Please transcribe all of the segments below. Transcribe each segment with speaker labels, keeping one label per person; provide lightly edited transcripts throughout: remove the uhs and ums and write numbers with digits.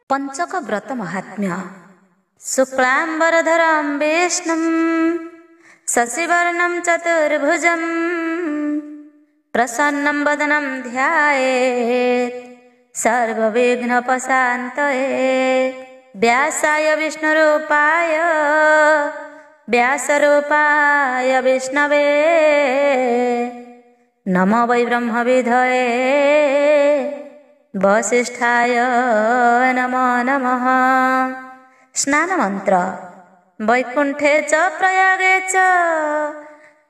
Speaker 1: पंचक व्रत महात्म्य। शुक्लांबरधरं विष्णुं शशिवर्णं चतुर्भुजं प्रसन्नं वदनं ध्यायेत् सर्वविघ्नोपशान्तये। व्यासाय विष्णुरूपाय व्यासरूपाय विष्णवे नमो वै ब्रह्मविधये वसिष्ठाय नमो नमः। स्नान मंत्र। वैकुंठे च प्रयागे च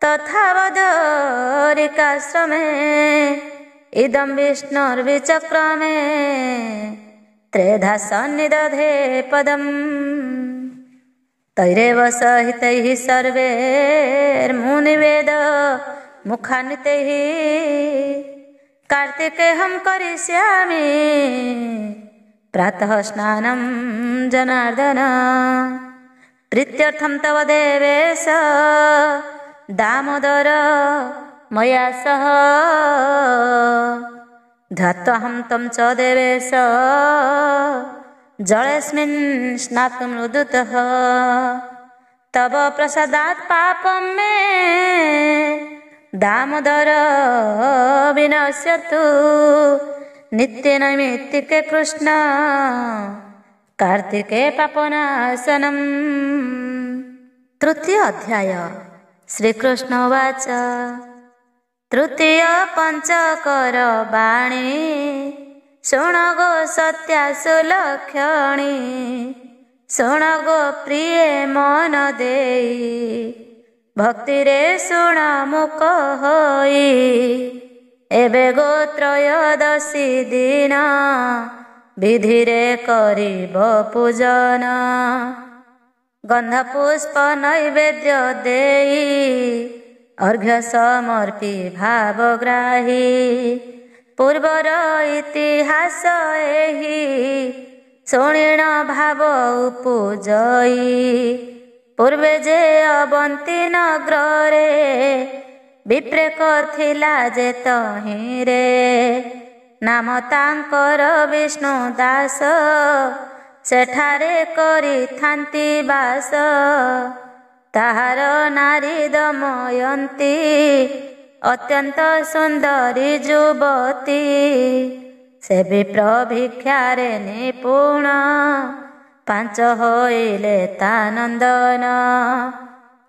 Speaker 1: तथा वदरिकाश्रमे इदं विष्णुर्विचक्रमे त्रेधा सन्निदधे पदम्। तैरेव सहितैः सर्वैर्मुनिवेद मुखान्वितैः कार्तिकेऽहं करिष्यामि प्रातः स्नानं जनार्दन। प्रीत्यर्थं तव देवेश दामोदर मया सह ध्यात्वाहं तं च देवेश जलेऽस्मिन् स्नातुं रुदुतः। तव प्रसादात् पापं मे दामोदर विनश्यतु। नित्यनैमित्तिके कृष्ण कार्तिके पापनाशनम्। तृतीय अध्याय। श्रीकृष्ण उवाच तृतीय पंचकर वाणी शृण गो सत्यासु लक्षणी। शृण गो प्रिये मन देई भक्तिरे शृण मुख होई। एबे गो त्रयोदशी दिन विधिरे करिब पूजन। गंध पुष्प नैवेद्य देई अर्घ्य समर्पी भावग्राही। पूर्वर इतिहास एहि शोणीण भाव पूजई। पूर्वे जे अवंती नगरे विप्रे करथिला जे तहिरे। नाम तांकर विष्णु दास सेठारे करिथांती बास। ताहार नारी दमयंती अत्यंत सुंदरी युवती। से विप्र भिक्षारे निपुण पांच होइले तानंदन।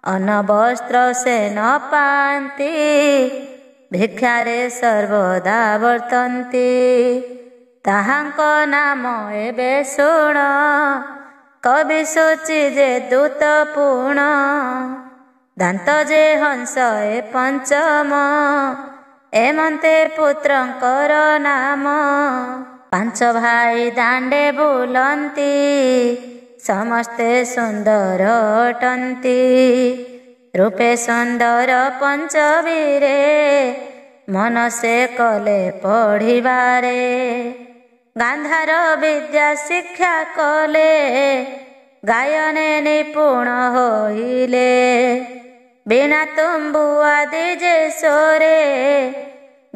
Speaker 1: अन्न वस्त्र से न पांती भिक्षारे सर्वदा वर्तन्ति। ताहांक नाम एबे शुण कवि सूची जे दूत पूर्ण। दांत जे हंस ए पंचम एमंते पुत्रंकर नाम। पांच भाई दांडे बुलंती समस्ते सुंदर अटंती। रूपे सुंदर पंचवीरे मन से कले पढ़िबारे। गांधार विद्या शिक्षा कले गायने निपुण होइले। बिना तुम्बु आदि जे सोरे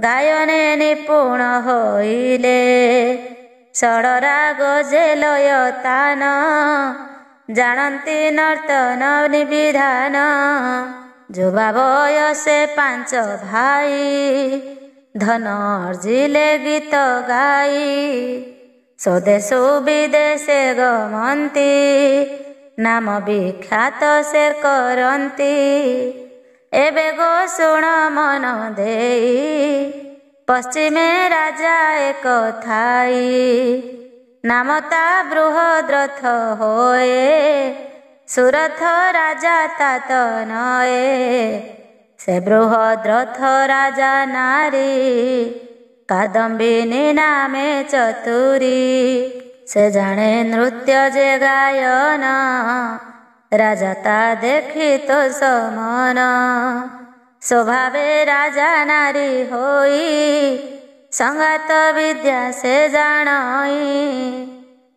Speaker 1: गायने निपुण होइले। षडराग जे लय तान जानती नर्तन निविधान। जुवा बयसे पांच भाई धन अर्जिले गीत गाई। स्वदेशु विदेशे गमंती नाम विख्यात से करंती। एबे गो शुण मन देई पश्चिमे राजा एक थाई। नाम ता बृहद्रथ होए सुरथ राजा तात नए। से बृहद्रथ राजा नारी कादम्बिनी नामे चतुरी। से जाने नृत्य जे गायन राजा ता देखी तो समन। स्वभावे राजा नारी होई संगात विद्या से जानई।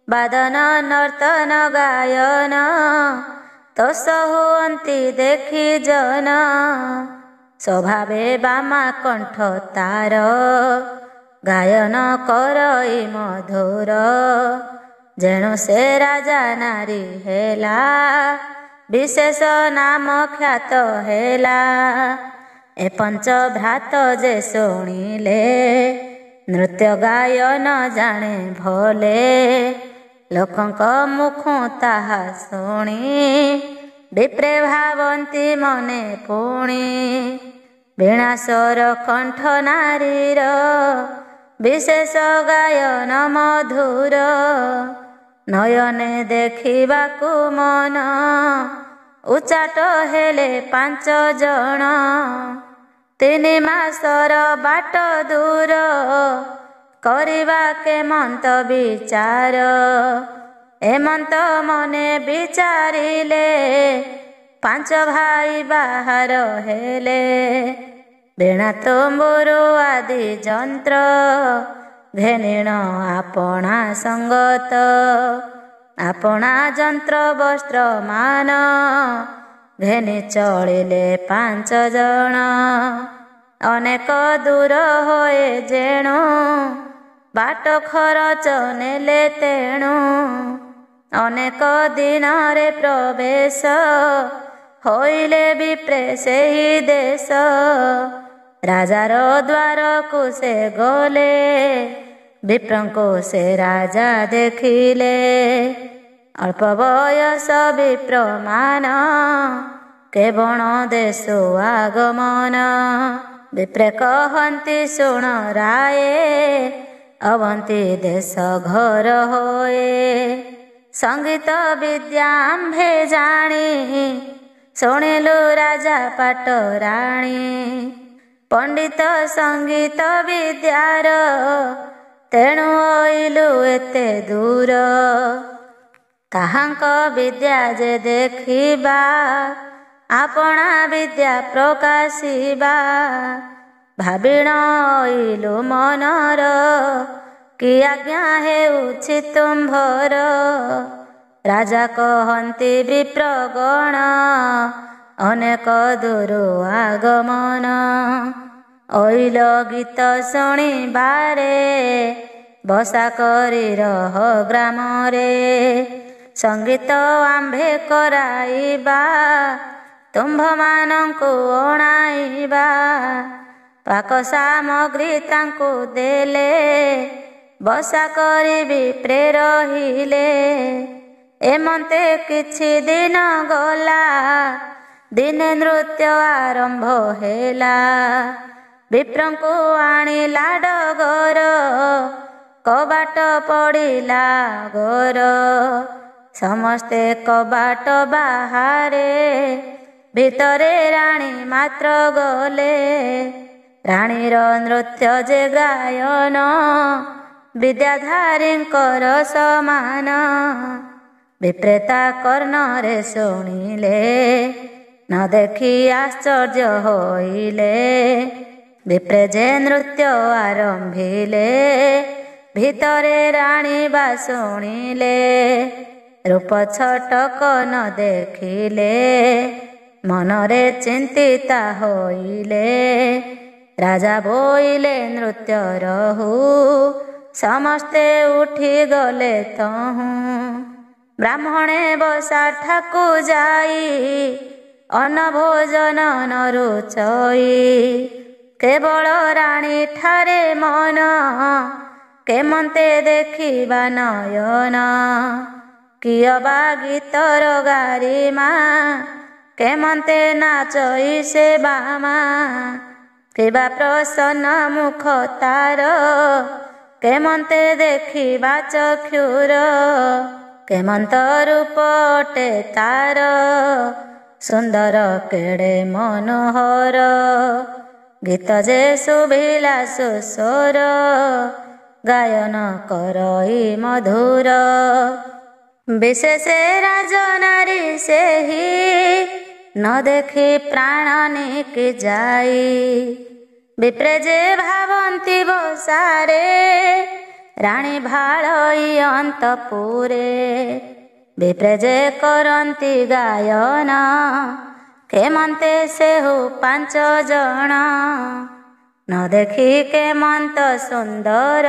Speaker 1: बादन नर्तन गायन तोष हुअन्ति देखी जन। स्वभावे बामा कंठ तार गायन करई मधुर। ଯେଣୁ ସେ ରାଜା ନାରୀ ହେଲା, ବିଶେଷ ନାମ ଖ୍ୟାତ ହେଲା। ଏ ପଞ୍ଚ ଭ୍ରାତ ଯେ ଶୁଣିଲେ, ନୃତ୍ୟ ଗାୟନ ଜାଣେ ଭଲେ। ଲୋକଙ୍କ ମୁଖ ତାହା ଶୁଣି, ବିପ୍ରେ ଭାବନ୍ତି ମନେ ପୁଣି। ବୀଣା ସ୍ୱର କଣ୍ଠ ନାରୀର, ବିଶେଷ ଗାୟନ ମଧୁର। ନୟନେ ଦେଖିବାକୁ ମନ, ଉଚାଟ ହେଲେ 5 ଜଣ। 3 ମାସର ବାଟ ଦୂର, କରିବା କେମନ୍ତ ବିଚାର। ଏମନ୍ତ ମନେ ବିଚାରିଲେ, 5 ଭାଇ ବାହାର ହେଲେ। ବୀଣା ତୁମ୍ବୁରୁ ଆଦି ଯନ୍ତ୍ର, ଘେନିଣ ଆପଣା ସଙ୍ଗତ। ଆପଣା ଯନ୍ତ୍ର ବସ୍ତ୍ର ମାନ, ଘେନି ଚଳିଲେ 5 ଜଣ। ଅନେକ ଦୂର ହୋଏ ଯେଣୁ, ବାଟ ଖରଚ ନେଲେ ତେଣୁ। ଅନେକ ଦିନରେ ପ୍ରବେଶ, ହୋଇଲେ ବିପ୍ରେ ସେହି ଦେଶ। ରାଜାର ଦ୍ୱାରକୁ ସେ ଗଲେ, ବିପ୍ରଙ୍କୁ ସେ ରାଜା ଦେଖିଲେ। ଅଳ୍ପ ବୟସ ବିପ୍ରମାନ, କେବଳ ଦେଶୁ ଆଗମନ। ବିପ୍ରେ କହନ୍ତି ଶୁଣ ରାଏ, ଅବନ୍ତୀ ଦେଶ ଘର ହୋଏ। ସଙ୍ଗୀତ ବିଦ୍ୟା ଆମ୍ଭେ ଜାଣି, ଶୁଣିଲୁ ରାଜା ପାଟରାଣୀ। ପଣ୍ଡିତ ସଙ୍ଗୀତ ବିଦ୍ୟାର, ତେଣୁ ଅଇଲୁ ଏତେ ଦୂର। ତାହାଙ୍କ ବିଦ୍ୟା ଯେ ଦେଖିବା, ଆପଣା ବିଦ୍ୟା ପ୍ରକାଶିବା। ଭାବିଣ ଅଇଲୁ ମନର, କି ଆଜ୍ଞା ହେଉଛି ତୁମ୍ଭର। ରାଜା କହନ୍ତି ବିପ୍ରଗଣ, ଅନେକ ଦୂରୁ ଆଗମନ। ଅଇଲ ଗୀତ ଶୁଣିବାରେ, ବସା କରି ରହ ଗ୍ରାମରେ। ସଙ୍ଗୀତ ଆମ୍ଭେ କରାଇବା, ତୁମ୍ଭମାନଙ୍କୁ ଅଣାଇବା। ପାକ ସାମଗ୍ରୀ ତାଙ୍କୁ ଦେଲେ, ବସା କରି ବିପ୍ରେ ରହିଲେ। ଏମନ୍ତେ କିଛି ଦିନ ଗଲା, ଦିନେ ନୃତ୍ୟ ଆରମ୍ଭ ହେଲା। ବିପ୍ରଙ୍କୁ ଆଣିଲା ଡଗର, କବାଟ ପଡ଼ିଲା ଗର। ସମସ୍ତେ କବାଟ ବାହାରେ, ଭିତରେ ରାଣୀ ମାତ୍ର ଗଲେ। ରାଣୀର ନୃତ୍ୟ ଯେ ଗାୟନ, ବିଦ୍ୟାଧାରୀଙ୍କର ସମାନ। ବିପ୍ରେତା କର୍ଣ୍ଣରେ ଶୁଣିଲେ, ନ ଦେଖି ଆଶ୍ଚର୍ଯ୍ୟ ହୋଇଲେ। ବିପ୍ରେ ଯେ ନୃତ୍ୟ ଆରମ୍ଭିଲେ, ଭିତରେ ରାଣୀ ବା ଶୁଣିଲେ। ରୂପ ଛଟକ ନ ଦେଖିଲେ, ମନରେ ଚିନ୍ତିତା ହୋଇଲେ। ରାଜା ବୋଇଲେ ନୃତ୍ୟ ରହୁ, ସମସ୍ତେ ଉଠି ଗଲେ ତହୁଁ। ବ୍ରାହ୍ମଣେ ବସା ଠାକୁ ଯାଇ, ଅନ୍ନ ଭୋଜନ ନ ରୁଚଇ। କେବଳ ରାଣୀ ଠାରେ ମନ, କେମନ୍ତେ ଦେଖିବା ନୟନ। କିୟ ବା ଗୀତର ଗାରିମା, କେମନ୍ତେ ନାଚଇ ସେ ବାମା। କିବା ପ୍ରସନ୍ନ ମୁଖ ତାର, କେମନ୍ତେ ଦେଖିବା ଚକ୍ଷୁର। କେମନ୍ତ ରୂପ ଅଟେ ତାର, ସୁନ୍ଦର କେଡ଼େ ମନୋହର। ଗୀତ ଯେ ଶୁଭିଲା ସୁସ୍ୱର, ଗାୟନ କରଇ ମଧୁର। ବିଶେଷ ରାଜନାରୀ ସେହି, ନ ଦେଖି ପ୍ରାଣ ନିକି ଯାଇ। ବିପ୍ରେ ଯେ ଭାବନ୍ତି ବସାରେ, ରାଣୀ ଭାଳଇ ଅନ୍ତପୁରେ। ବିପ୍ରେ ଯେ କରନ୍ତି ଗାୟନ, କେମନ୍ତେ ସେହୁ 5 ଜଣ। ନ ଦେଖି କେମନ୍ତ ସୁନ୍ଦର,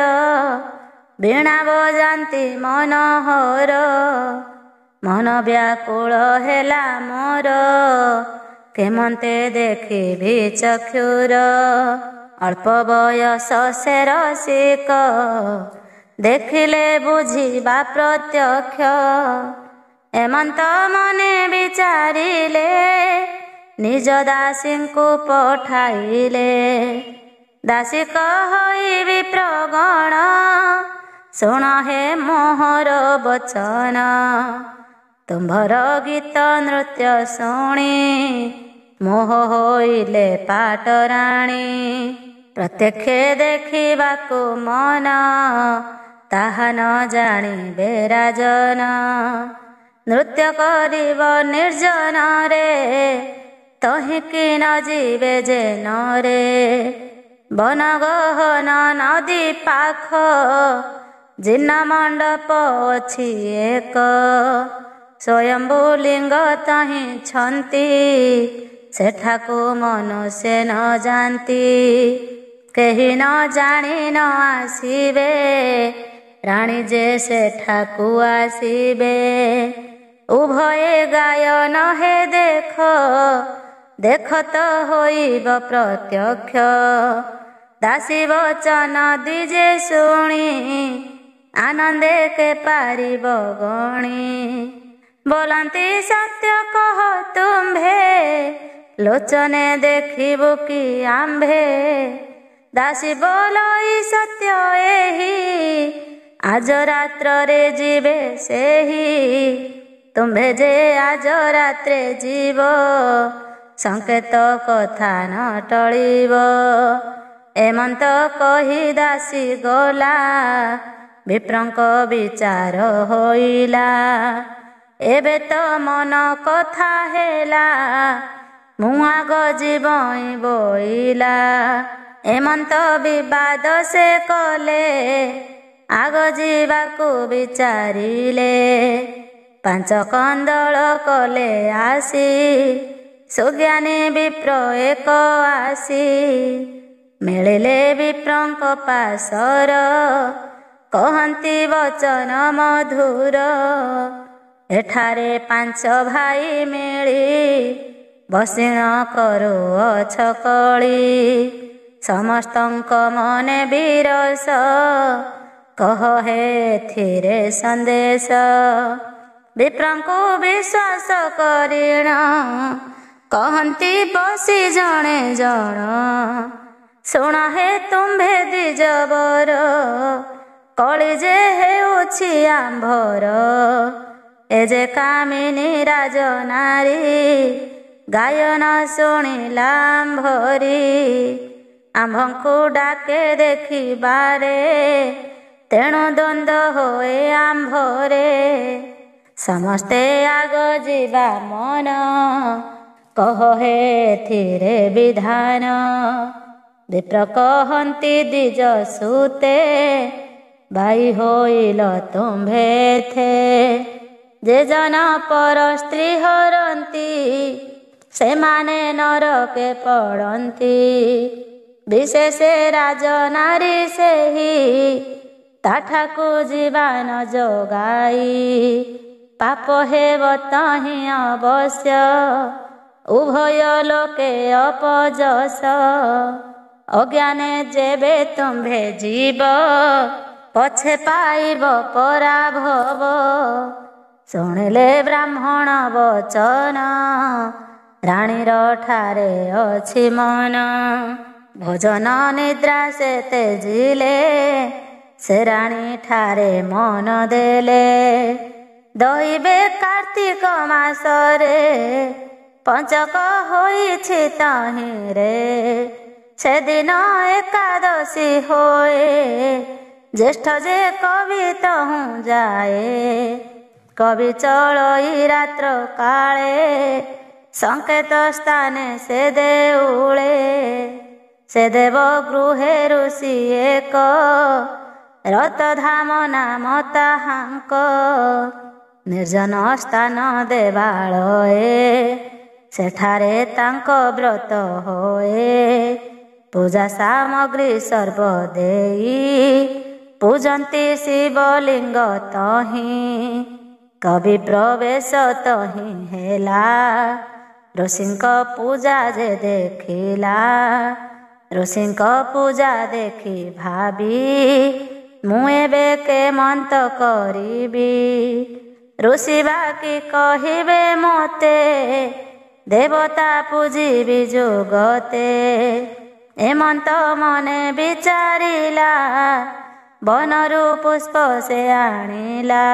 Speaker 1: ବୀଣା ବଜାନ୍ତି ମନୋହର, ମନ ବ୍ୟାକୁଳ ହେଲା ମୋର, କେମନ୍ତେ ଦେଖିବି ଚକ୍ଷୁର। ଅଳ୍ପ ବୟସ ସେ ରସିକ, ଦେଖିଲେ ବୁଝିବା ପ୍ରତ୍ୟକ୍ଷ, ଏମନ୍ତ ମନେ ବିଚାରିଲେ, ନିଜ ଦାସୀଙ୍କୁ ପଠାଇଲେ। ଦାସୀ କହିବି ପ୍ରଗଣ, ଶୁଣ ହେ ମୋହର ବଚନ, ତୁମ୍ଭର ଗୀତ ନୃତ୍ୟ ଶୁଣି, ମୋହ ହୋଇଲେ ପାଟରାଣୀ। ପ୍ରତ୍ୟକ୍ଷ ଦେଖିବାକୁ ମନ, ତାହା ନ ଜାଣିବେ ରାଜନ। ନୃତ୍ୟ କରିବ ନିର୍ଜନରେ, ତହିଁକି ନ ଯିବେ ଯେ ନରେ। ବନ ଗହନ ନଦୀ ପାଖ, ଜିନ ମଣ୍ଡପ ଅଛି ଏକ, ସ୍ୱୟମ୍ଭୁ ଲିଙ୍ଗ ତହିଁ ଛନ୍ତି, ସେଠାକୁ ମନୁଷ୍ୟ ନ ଯାନ୍ତି। କେହି ନ ଜାଣି ନ ଆସିବେ, ରାଣୀ ଯେ ସେଠାକୁ ଆସିବେ। ଉଭୟେ ଗାୟନ ହେ ଦେଖ, ଦେଖ ତ ହୋଇବ ପ୍ରତ୍ୟକ୍ଷ। ଦାସୀ ବଚନ ଦିଜେ ଶୁଣି, ଆନନ୍ଦେ କେ ପାରିବ ଗଣି। ବୋଲନ୍ତି ସତ୍ୟ କହ ତୁମ୍ଭେ, ଲୋଚନେ ଦେଖିବୁ କି ଆମ୍ଭେ। ଦାସୀ ବୋଲଇ ସତ୍ୟ ଏହି, ଆଜ ରାତ୍ରରେ ଯିବେ ସେହି। ତୁମ୍ଭେ ଯେ ଆଜ ରାତ୍ରେ ଯିବ, ସଂକେତ କଥା ନ ଟଳିବ। ଏମନ୍ତ କହି ଦାସୀ ଗଲା, ବିପ୍ରଙ୍କ ବିଚାର ହୋଇଲା। ଏବେ ତ ମନ କଥା ହେଲା, ମୁଁ ଆଗ ଯିବଇଁ ବୋଇଲା। ଏମନ୍ତ ବିବାଦ ସେ କଲେ, ଆଗ ଯିବାକୁ ବିଚାରିଲେ। ପାଞ୍ଚ କନ୍ଦଳ କଲେ ଆସି, ସୁଜ୍ଞାନୀ ବିପ୍ର ଏକ ଆସି। ମିଳିଲେ ବିପ୍ରଙ୍କ ପାଶର, କହନ୍ତି ବଚନ ମଧୁର। ଏଠାରେ ପାଞ୍ଚ ଭାଇ ମିଳି, ବସିଣ କରୁଅଛ କଳି। ସମସ୍ତଙ୍କ ମନେ ବିରସ, କହ ହେ ଏଥିରେ ସନ୍ଦେଶ। ବିପ୍ରଙ୍କୁ ବିଶ୍ୱାସ କରିଣ, କହନ୍ତି ବସି ଜଣେ ଜଣ। ଶୁଣ ହେ ତୁମ୍ଭେ ଦ୍ୱିଜ ବର, କଳି ଯେ ହେଉଛି ଆମ୍ଭର। ଏ ଯେ କାମିନୀ ରାଜନାରୀ, ଗାୟନ ଶୁଣିଲା ଆମ୍ଭରି। ଆମ୍ଭଙ୍କୁ ଡାକେ ଦେଖିବାରେ, ତେଣୁ ଦ୍ୱନ୍ଦ୍ୱ ହୋଏ ଆମ୍ଭରେ। ସମସ୍ତେ ଆଗ ଯିବା ମନ, କହ ହେ ଏଥିରେ ବିଧାନ। ବିପ୍ର କହନ୍ତି ଦ୍ୱିଜ ସୁତେ, ଭାଇ ହୋଇଲ ତୁମ୍ଭେ ଥେ। ଯେ ଜନ ପର ସ୍ତ୍ରୀ ହରନ୍ତି, ସେମାନେ ନରକେ ପଡ଼ନ୍ତି। ବିଶେଷ ରାଜନାରୀ ସେହି, ତାଠାକୁ ଯିବା ନ ଯୋଗାଇ। ପାପ ହେବ ତହିଁ ଅବଶ୍ୟ, ଉଭୟ ଲୋକେ ଅପଯଶ। ଅଜ୍ଞାନେ ଯେବେ ତୁମ୍ଭେ ଯିବ, ପଛେ ପାଇବ ପରାଭବ। ଶୁଣିଲେ ବ୍ରାହ୍ମଣ ବଚନ, ରାଣୀର ଠାରେ ଅଛି ମନ। ଭୋଜନ ନିଦ୍ରା ସେ ତେଜିଲେ, ସେ ରାଣୀ ଠାରେ ମନ ଦେଲେ। ଦଇବେ କାର୍ତ୍ତିକ ମାସରେ, ପଞ୍ଚକ ହୋଇଛି ତହିଁରେ। ସେଦିନ ଏକାଦଶୀ ହୋଏ, ଜ୍ୟେଷ୍ଠ ଯେ କବି ତହୁଁ ଯାଏ। କବି ଚଳଇ ରାତ୍ର କାଳେ, ସଂକେତ ସ୍ଥାନେ ସେ ଦେଉଳେ। ସେ ଦେବ ଗୃହେ ଋଷି ଏକ, ରତଧାମ ନାମ ତାହାଙ୍କ। ନିର୍ଜନ ସ୍ଥାନ ଦେବାଳଏ, ସେଠାରେ ତାଙ୍କ ବ୍ରତ ହୋଏ। ପୂଜା ସାମଗ୍ରୀ ସର୍ବ ଦେଇ, ପୂଜନ୍ତି ଶିବଲିଙ୍ଗ ତହିଁ କବି ପ୍ରବେଶ ତହିଁ ହେଲା। ଋଷିଙ୍କ ପୂଜା ଯେ ଦେଖିଲା ଋଷିଙ୍କ ପୂଜା ଦେଖି ଭାବି ମୁଁ ଏବେ କେମନ୍ତ କରିବି। ଋଷି ବାକି କହିବେ ମୋତେ ଦେବତା ପୂଜିବି ଯୁଗତେ। ଏମନ୍ତ ମନେ ବିଚାରିଲା ବନରୁ ପୁଷ୍ପ ସେ ଆଣିଲା।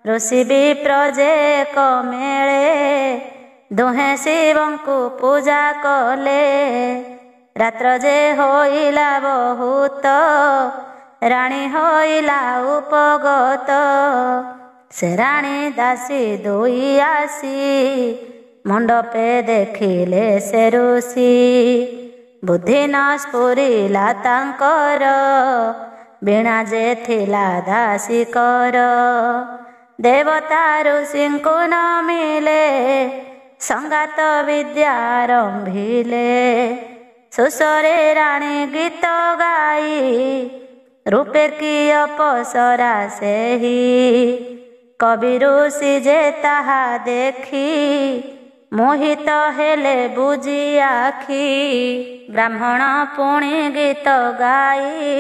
Speaker 1: ଋଷି ବିପ୍ର ଯେ କମେଳେ ଦୁହେଁ ଶିବଙ୍କୁ ପୂଜା କଲେ। ରାତ୍ର ଯେ ହୋଇଲା ବହୁତ ରାଣୀ ହୋଇଲା ଉପଗତ। ସେ ରାଣୀ ଦାସୀ ଦୁଇ ଆସି ମଣ୍ଡପେ ଦେଖିଲେ ସେ ଋଷି। ବୁଦ୍ଧି ନ ସ୍ଫୁରିଲା ତାଙ୍କର ବୀଣା ଯେ ଥିଲା ଦାସୀକର। ଦେବତା ଋଷିଙ୍କୁ ନ ମିଳେ ସଂଗାତ ବିଦ୍ୟା ଆରମ୍ଭିଲେ। ଶେଷରେ ରାଣୀ ଗୀତ ଗାଇ ରୂପେ କି ଅପସରା ସେହି। କବି ଋଷି ଯେ ତାହା ଦେଖି ମୋହିତ ହେଲେ ବୁଜି ଆଖି। ବ୍ରାହ୍ମଣ ପୁଣି ଗୀତ ଗାଇ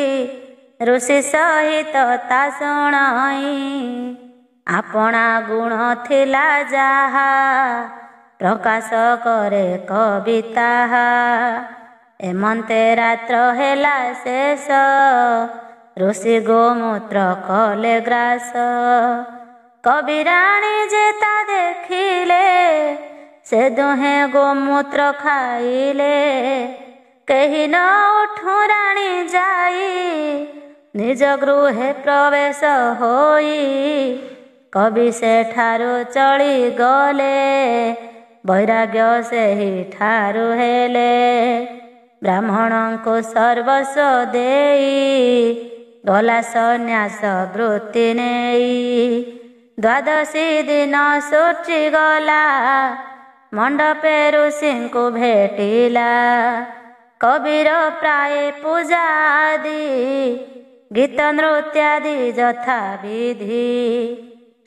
Speaker 1: ଋଷି ସହିତ ତା ଶୁଣାଇ। ଆପଣା ଗୁଣ ଥିଲା ଯାହା ପ୍ରକାଶ କରେ କବି ତାହା। ଏମନ୍ତେ ରାତ୍ର ହେଲା ଶେଷ ଋଷି ଗୋମୂତ୍ର କଲେ ଗ୍ରାସ। କବି ରାଣୀ ଯେ ତା ଦେଖିଲେ ସେ ଦୁହେଁ ଗୋମୂତ୍ର ଖାଇଲେ। କେହି ନ ଉଠୁ ରାଣୀ ଯାଇ ନିଜ ଗୃହେ ପ୍ରବେଶ ହୋଇ। କବି ସେଠାରୁ ଚଳିଗଲେ ବୈରାଗ୍ୟ ସେହି ଠାରୁ ହେଲେ। ବ୍ରାହ୍ମଣଙ୍କୁ ସର୍ବସ୍ୱ ଦେଇ ଗଲା ସନ୍ନ୍ୟାସ ବୃତ୍ତି ନେଇ। ଦ୍ୱାଦଶୀ ଦିନ ସୂଚିଗଲା ମଣ୍ଡପେ ଋଷିଙ୍କୁ ଭେଟିଲା। କବିର ପ୍ରାୟ ପୂଜା ଆଦି ଗୀତ ନୃତ୍ୟାଦି ଯଥା ବିଧି।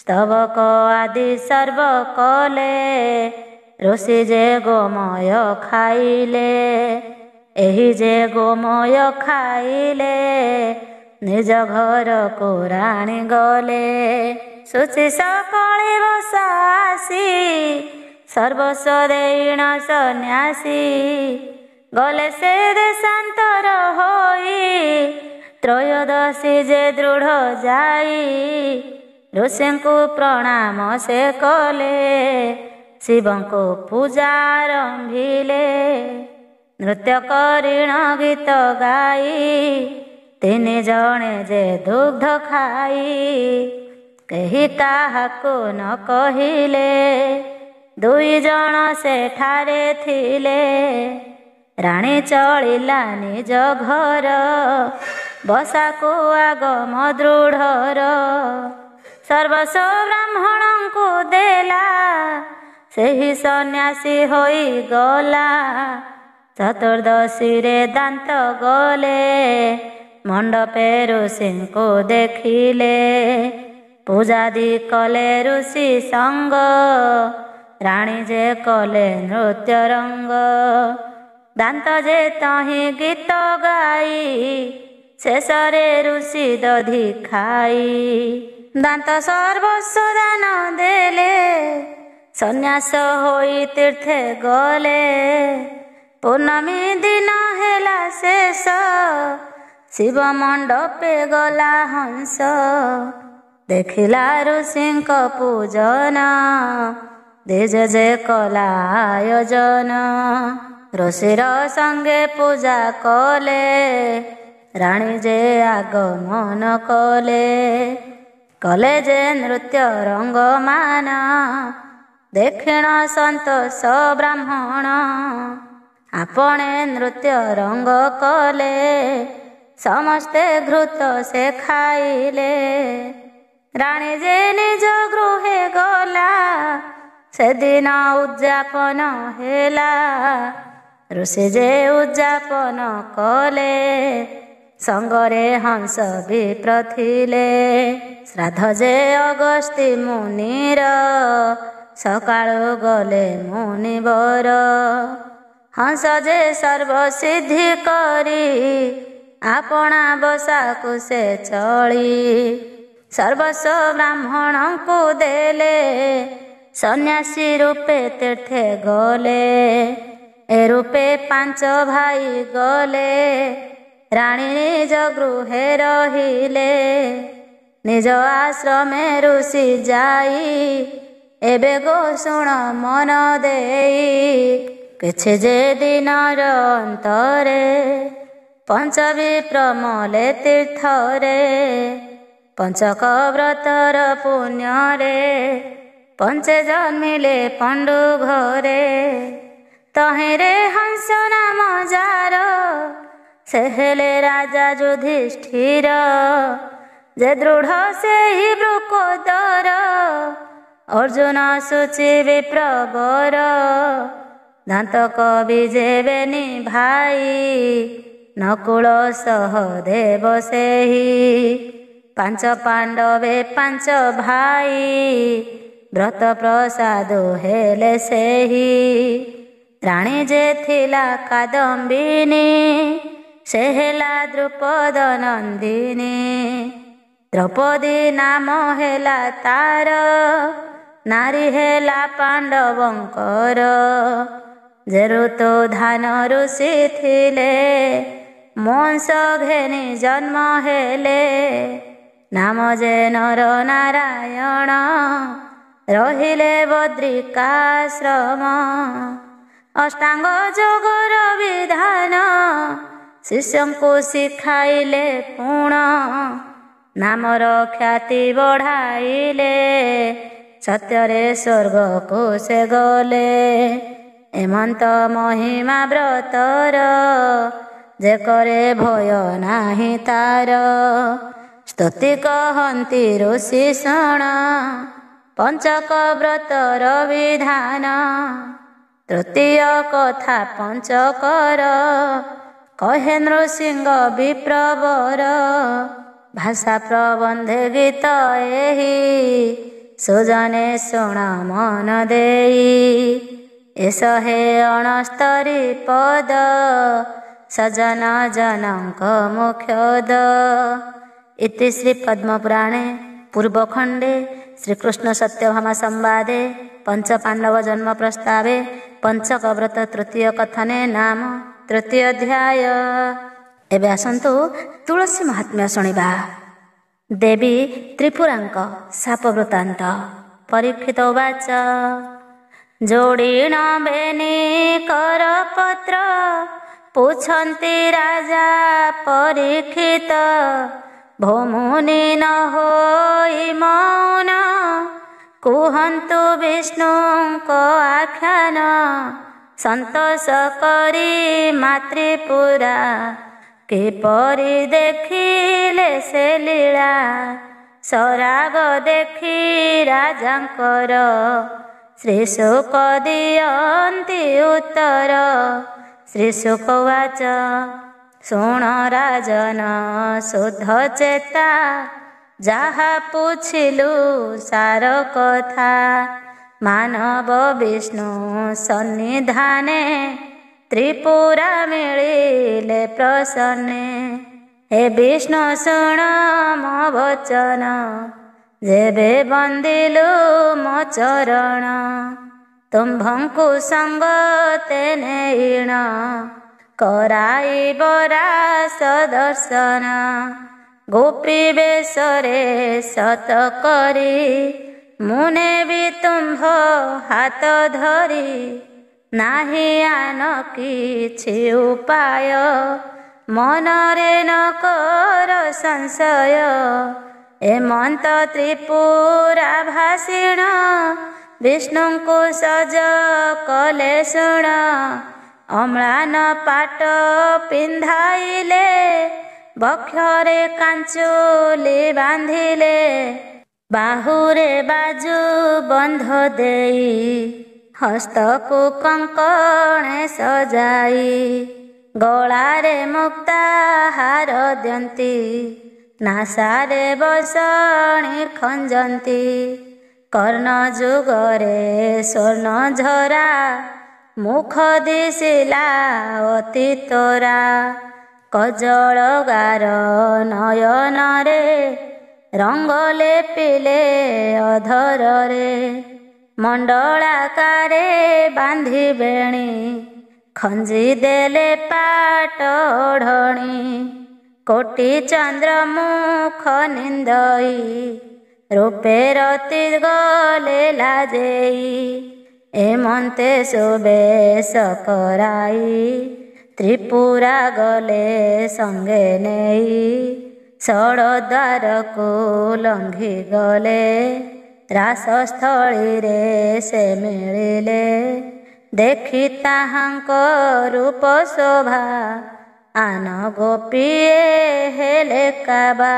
Speaker 1: ସ୍ତବକ ଆଦି ସର୍ବ କଲେ ଋଷି ଯେ ଗୋମୟ ଖାଇଲେ। ଏହି ଯେ ଗୋମୟ ଖାଇଲେ ନିଜ ଘରକୁ ରାଣୀ ଗଲେ। ଶୁଚି ସକାଳେ ବସା ଆସି ସର୍ବସ୍ୱ ଦେଇଣ ସନ୍ନ୍ୟାସୀ। ଗଲେ ସେ ଦେଶାନ୍ତର ହୋଇ ତ୍ରୟୋଦଶୀ ଯେ ଦୃଢ଼ ଯାଇ। ଋଷିଙ୍କୁ ପ୍ରଣାମ ସେ କଲେ ଶିବଙ୍କୁ ପୂଜା ଆରମ୍ଭିଲେ। ନୃତ୍ୟ କରିଣ ଗୀତ ଗାଇ ତିନି ଜଣେ ଯେ ଦୁଗ୍ଧ ଖାଇ। କେହି କାହାକୁ ନ କହିଲେ ଦୁଇ ଜଣ ସେଠାରେ ଥିଲେ। ରାଣୀ ଚଳିଲା ନିଜ ଘର ବସାକୁ ଆଗମ ଦୃଢ଼ର। ସର୍ବସ୍ୱ ବ୍ରାହ୍ମଣଙ୍କୁ ଦେଲା ସେହି ସନ୍ନ୍ୟାସୀ ହୋଇଗଲା। ଚତୁର୍ଦ୍ଦଶୀରେ ଦାନ୍ତ ଗଲେ ମଣ୍ଡପେ ଋଷିଙ୍କୁ ଦେଖିଲେ। ପୂଜାଦି କଲେ ଋଷି ସଙ୍ଗ ରାଣୀ ଯେ କଲେ ନୃତ୍ୟ ରଙ୍ଗ। ଦାନ୍ତ ଯେ ତହିଁ ଗୀତ ଗାଇ ଶେଷରେ ଋଷି ଦଧି ଖାଇ। ଦାନ୍ତ ସର୍ବସ୍ୱ ଦାନ ଦେଲେ ସନ୍ନ୍ୟାସ ହୋଇ ତୀର୍ଥେ ଗଲେ। ପୂର୍ଣ୍ଣମୀ ଦିନ ହେଲା ଶେଷ ଶିବ ମଣ୍ଡପେ ଗଲା ହଂସ। ଦେଖିଲା ଋଷିଙ୍କ ପୂଜନ ଦେଜ ଯେ କଲା ଆୟୋଜନ। ଋଷିର ସଙ୍ଗେ ପୂଜା କଲେ ରାଣୀ ଯେ ଆଗମନ କଲେ। କଲେ ଯେ ନୃତ୍ୟ ରଙ୍ଗମାନ ଦେଖିଣ ସନ୍ତୋଷ ବ୍ରାହ୍ମଣ। ଆପणे ନୃତ୍ୟ ରଙ୍ଗ କଲେ ସମସ୍ତେ ଘୃତ ସେ ଖାଇଲେ। ରାଣୀ ଯେ ନିଜ ଗୃହେ ଗଲା ସେଦିନ ଉଦ୍ଯାପନ ହେଲା। ଋଷି ଯେ ଉଦ୍ଯାପନ କଲେ ସଙ୍ଗରେ ହଂସ ବିପ୍ର ଥିଲେ। ଶ୍ରାଦ୍ଧ ଯେ ଅଗସ୍ତି ମୁନିର, ସକାଳୁ ଗଲେ ମୁନିବର। ହଂସ ଯେ ସର୍ବସିଦ୍ଧି କରି, ଆପଣା ବସାକୁ ସେ ଚଳି। ସର୍ବସ୍ୱ ବ୍ରାହ୍ମଣଙ୍କୁ ଦେଲେ, ସନ୍ନ୍ୟାସୀ ରୂପେ ତୀର୍ଥେ ଗଲେ। ଏ ରୂପେ ପାଞ୍ଚ ଭାଇ ଗଲେ, ରାଣୀ ନିଜ ଗୃହେ ରହିଲେ। ନିଜ ଆଶ୍ରମେ ଋଷି ଯାଇ, ଏବେ ଗୋ ଶୁଣ ମନ ଦେଇ। କିଛି ଯେ ଦିନର ଅନ୍ତରେ, ପଞ୍ଚବିପ୍ର ମଲେ ତୀର୍ଥରେ। ପଞ୍ଚକ ବ୍ରତର ପୁଣ୍ୟରେ, ପଞ୍ଚେ ଜନ୍ମିଲେ ପଣ୍ଡୁ ଘରେ। ତହିଁରେ ହଂସ ନାମ ଯାର, ସେ ହେଲେ ରାଜା ଯୁଧିଷ୍ଠିର। ଯେ ଦୃଢ଼ ସେହି ବୃକୋଦର, ଅର୍ଜୁନ ସୂଚି ବିପ୍ରବର। ଦାନ୍ତ କବି ଯେବେନି ଭାଇ, ନକୁଳ ସହଦେବ ସେହି। ପାଞ୍ଚ ପାଣ୍ଡବେ ପାଞ୍ଚ ଭାଇ, ବ୍ରତ ପ୍ରସାଦ ହେଲେ ସେହି। ରାଣୀ ଯେ ଥିଲା କାଦମ୍ବିନୀ, ସେ ହେଲା ଦ୍ରୁପଦ ନନ୍ଦିନୀ। ଦ୍ରୌପଦୀ ନାମ ହେଲା ତାର, ନାରୀ ହେଲା ପାଣ୍ଡବଙ୍କର। ଯେ ଋତୁଧାନ ଋଷି ଥିଲେ, ମଂସ ଘେନି ଜନ୍ମ ହେଲେ। ନାମ ଯେ ନର ନାରାୟଣ, ରହିଲେ ବଦ୍ରିକାଶ୍ରମ। ଅଷ୍ଟାଙ୍ଗ ଯୋଗର ବିଧାନ, ଶିଷ୍ୟଙ୍କୁ ଶିଖାଇଲେ ପୁଣ। ନାମର ଖ୍ୟାତି ବଢ଼ାଇଲେ, ସତ୍ୟରେ ସ୍ୱର୍ଗକୁ ସେ ଗଲେ। ଏମନ୍ତ ମହିମା ବ୍ରତର, ଯେ କରେ ଭୟ ନାହିଁ ତାର। ସ୍ତୁତି କହନ୍ତି ଋଷି ଶୁଣ, ପଞ୍ଚକ ବ୍ରତର ବିଧାନ। ତୃତୀୟ କଥା ପଞ୍ଚକର, କହେ ନୃସିଂହ ବିପ୍ରବର। ଭାଷା ପ୍ରବନ୍ଧେ ଗୀତ ଏହି, ସୁଜନେ ଶୁଣ ମନ ଦେଇ। ଏ 169 ପଦ, ସଜନ ଜନଙ୍କ ମୁଖ୍ୟଦ। ଇତି ଶ୍ରୀ ପଦ୍ମପୁରାଣେ ପୂର୍ବଖଣ୍ଡେ ଶ୍ରୀକୃଷ୍ଣ ସତ୍ୟଭାମା ସମ୍ବାଦେ ପଞ୍ଚ ପାଣ୍ଡବ ଜନ୍ମ ପ୍ରସ୍ତାବେ ପଞ୍ଚକ ବ୍ରତ ତୃତୀୟ କଥନେ ନାମ ତୃତୀୟ ଅଧ୍ୟାୟ। ଏବେ ଆସନ୍ତୁ ତୁଳସୀ ମହାତ୍ମ୍ୟ ଶୁଣିବା। ଦେବୀ ତ୍ରିପୁରାଙ୍କ ଶାପ ବୃତ୍ତାନ୍ତ। ପରୀକ୍ଷିତ ଉବାଚ, ଯୋଡ଼ିଣ ବେନି କର ପତ୍ର, ପୁଛନ୍ତି ରାଜା ପରୀକ୍ଷିତ। ଭୌମୁନି ନ ହୋଇ ମୌନ, କୁହନ୍ତୁ ବିଷ୍ଣୁଙ୍କ ଆଖ୍ୟାନ। ସନ୍ତୋଷ କରି ମାତୃପୁରା, କିପରି ଦେଖିଲେ ସେ ଲୀଳା। ସରାଗ ଦେଖି ରାଜାଙ୍କର, ଶ୍ରୀ ଶୁକ ଦିଅନ୍ତି ଉତ୍ତର। ଶ୍ରୀ ଶୁକ ଉବାଚ, ଶୁଣ ରାଜନ ଶୁଦ୍ଧ ଚେତା, ଯାହା ପୁଛିଲୁ ସାର କଥା। ମାନବ ବିଷ୍ଣୁ ସନ୍ନିଧାନେ, ତ୍ରିପୁରା ମିଳିଲେ ପ୍ରସନ୍ନେ। ହେ ବିଷ୍ଣୁ ଶୁଣ ମୋ ବଚନ, ଯେବେ ବନ୍ଦିଲୁ ମୋ ଚରଣ। ତୁମ୍ଭଙ୍କୁ ସଙ୍ଗତେ ନେଇଣ, କରାଇବ ରାସ ଦର୍ଶନ। ଗୋପୀ ବେଶରେ ସତ କରି, ମୁଁ ନେବି ତୁମ୍ଭ ହାତ ଧରି। ନାହିଁ ଆନ କିଛି ଉପାୟ, ମନରେ ନ କର ସଂଶୟ। ଏମନ୍ତ ତ୍ରିପୁରା ଭାସିଣ, ବିଷ୍ଣୁଙ୍କୁ ସଜ କଲେ ଶୁଣ। ଅମ୍ଳାନ ପାଟ ପିନ୍ଧାଇଲେ, ବକ୍ଷରେ କାଞ୍ଚୁଲି ବାନ୍ଧିଲେ। ବାହୁରେ ବାଜୁ ବନ୍ଧ ଦେଇ, ହସ୍ତକୁ କଙ୍କଣେ ସଜାଇ। ଗଳାରେ ମୁକ୍ତା ହାର ଦିଅନ୍ତି, ନାସାରେ ବସଣି ଖଞ୍ଜନ୍ତି। କର୍ଣ୍ଣ ଯୁଗରେ ସ୍ୱର୍ଣ୍ଣ ଝରା, ମୁଖ ଦିଶିଲା ଅତି ତୋରା। କଜଳ ଗାର ନୟନରେ, ରଙ୍ଗ ଲେପିଲେ ଅଧରରେ। ମଣ୍ଡଳାକାରେ ବାନ୍ଧି ବେଣୀ, ଖଞ୍ଜି ଦେଲେ ପାଟ ଓଢ଼ଣୀ। କୋଟି ଚନ୍ଦ୍ର ମୁଖ ନିନ୍ଦଇ, ରୂପେ ରତି ଗଲେ ଲାଜେଇ। ଏମନ୍ତେ ସୁବେଶ କରାଇ, ତ୍ରିପୁରା ଗଲେ ସଙ୍ଗେ ନେଇ। ଷଡ଼ ଦ୍ୱାରକୁ ଲଙ୍ଘି ଗଲେ, ରାସସ୍ଥଳୀରେ ସେ ମିଳିଲେ। ଦେଖି ତାହାଙ୍କ ରୂପ ଶୋଭା, ଆନ ଗୋପୀଏ ହେଲେ କାବା।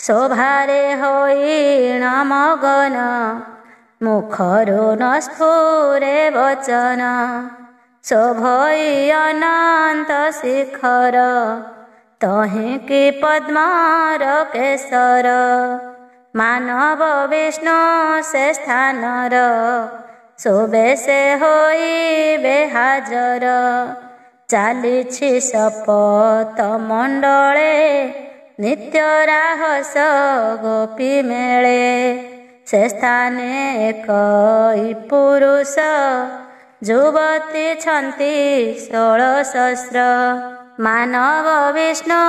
Speaker 1: ଶୋଭାରେ ହୋଇଣ ମଗନ, ମୁଖରୁ ନ ସ୍ଫୁରେ ବଚନ। ଶୋଭଇ ଅନନ୍ତ ଶିଖର, ତହିଁକି ପଦ୍ମର କେଶର। ମାନବ ବିଷ୍ଣୁ ସେ ସ୍ଥାନର, ଶୋଭେ ହୋଇବେ ହାଜର। ଚାଲିଛି ଶପଥ ମଣ୍ଡଳେ, ନିତ୍ୟ ରାହସ ଗୋପୀ ମେଳେ। ସେ ସ୍ଥାନେ ଏକଇ ପୁରୁଷ, ଯୁବତୀ ଛନ୍ତି 16 ସହସ୍ର। ମାନବ ବିଷ୍ଣୁ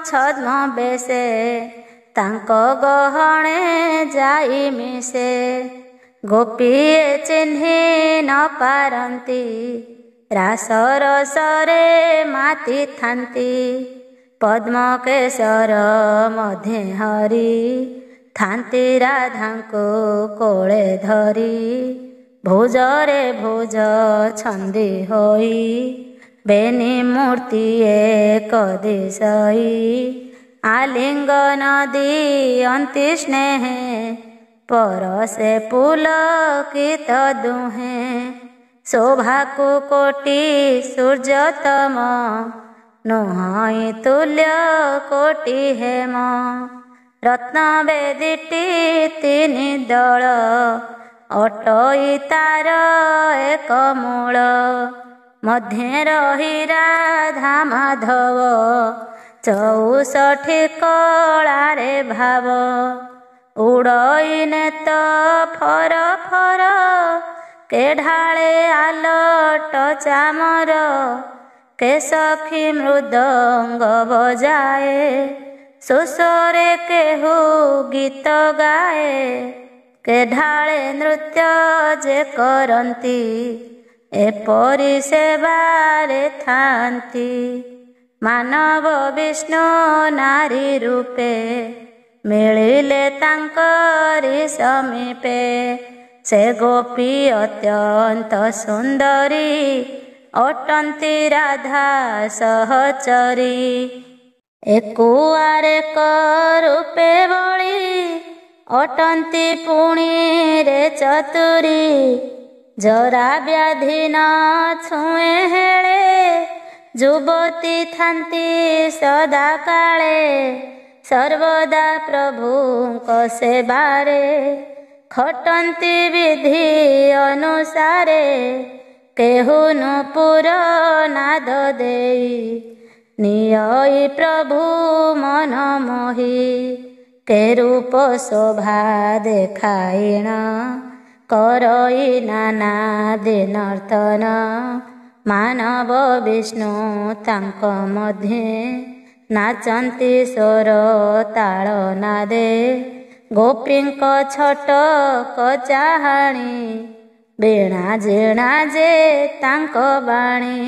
Speaker 1: ଛଦ୍ମ ବେଶେ, ତାଙ୍କ ଗହଣେ ଯାଇ ମିଶେ। ଗୋପୀଏ ଚିହ୍ନି ନ ପାରନ୍ତି, ରାସ ରସରେ ମାତି ଥାନ୍ତି। ପଦ୍ମକେଶର ମଧ୍ୟେ ହରି, ଥାନ୍ତି ରାଧାଙ୍କୁ କୋଳେ ଧରି। ଭୁଜରେ ଭୁଜ ଛନ୍ଦି ହୋଇ, ବେନି ମୂର୍ତ୍ତିଏ କଦିଶଇ। ଆଲିଙ୍ଗନ ଦିଅନ୍ତି ସ୍ନେହେ, ପରଶେ ପୁଲକିତ ଦୁହେଁ। ଶୋଭାକୁ କୋଟି ସୂର୍ଯ୍ୟତମ, ନୁହଁଇ ତୁଲ୍ୟ କୋଟି ହେମ। ରତ୍ନ ବେଦିଟି 3 ଦଳ, ଅଟଇ ତାର ଏକ ମୂଳ। ମଧ୍ୟେ ରହି ରାଧା ମାଧବ, 64 କଳାରେ ଭାବ। ଉଡ଼ଇ ନେତ ଫର ଫର, କେ ଢାଳେ ଆଲଟ ଚାମର। କେ ସଖୀ ମୃଦଙ୍ଗ ବଜାଏ, ଶୋଷରେ କେହୁ ଗୀତ ଗାଏ। କେ ଢାଳେ ନୃତ୍ୟ ଯେ କରନ୍ତି, ଏପରି ସେବାରେ ଥାନ୍ତି। ମାନବ ବିଷ୍ଣୁ ନାରୀ ରୂପେ, ମିଳିଲେ ତାଙ୍କରି ସମୀପେ। ସେ ଗୋପୀ ଅତ୍ୟନ୍ତ ସୁନ୍ଦରୀ, ଅଟନ୍ତି ରାଧା ସହଚରୀ। ଏକୁଆରେକ ରୂପେ ବଳି, ଅଟନ୍ତି ପୁଣିରେ ଚତୁରୀ। ଜରା ବ୍ୟାଧି ନ ଛୁଏଁ ହେଳେ, ଯୁବତୀ ଥାନ୍ତି ସଦା କାଳେ। ସର୍ବଦା ପ୍ରଭୁଙ୍କ ସେବାରେ, ଖଟନ୍ତି ବିଧି ଅନୁସାରେ। କେହୁ ନୂପୁର ନାଦ ଦେଇ, ନିୟଇ ପ୍ରଭୁ ମନ ମୋହି। କେ ରୂପ ଶୋଭା ଦେଖାଇଣ, କରଇ ନାନା ଦିନର୍ତ୍ତନ। ମାନବ ବିଷ୍ଣୁ ତାଙ୍କ ମଧ୍ୟେ, ନାଚନ୍ତି ସ୍ୱର ତାଳ ନାଦେ। ଗୋପୀଙ୍କ ଛଟକ ଚାହାଣି, ବୀଣା ଝିଣା ଯେ ତାଙ୍କ ବାଣୀ।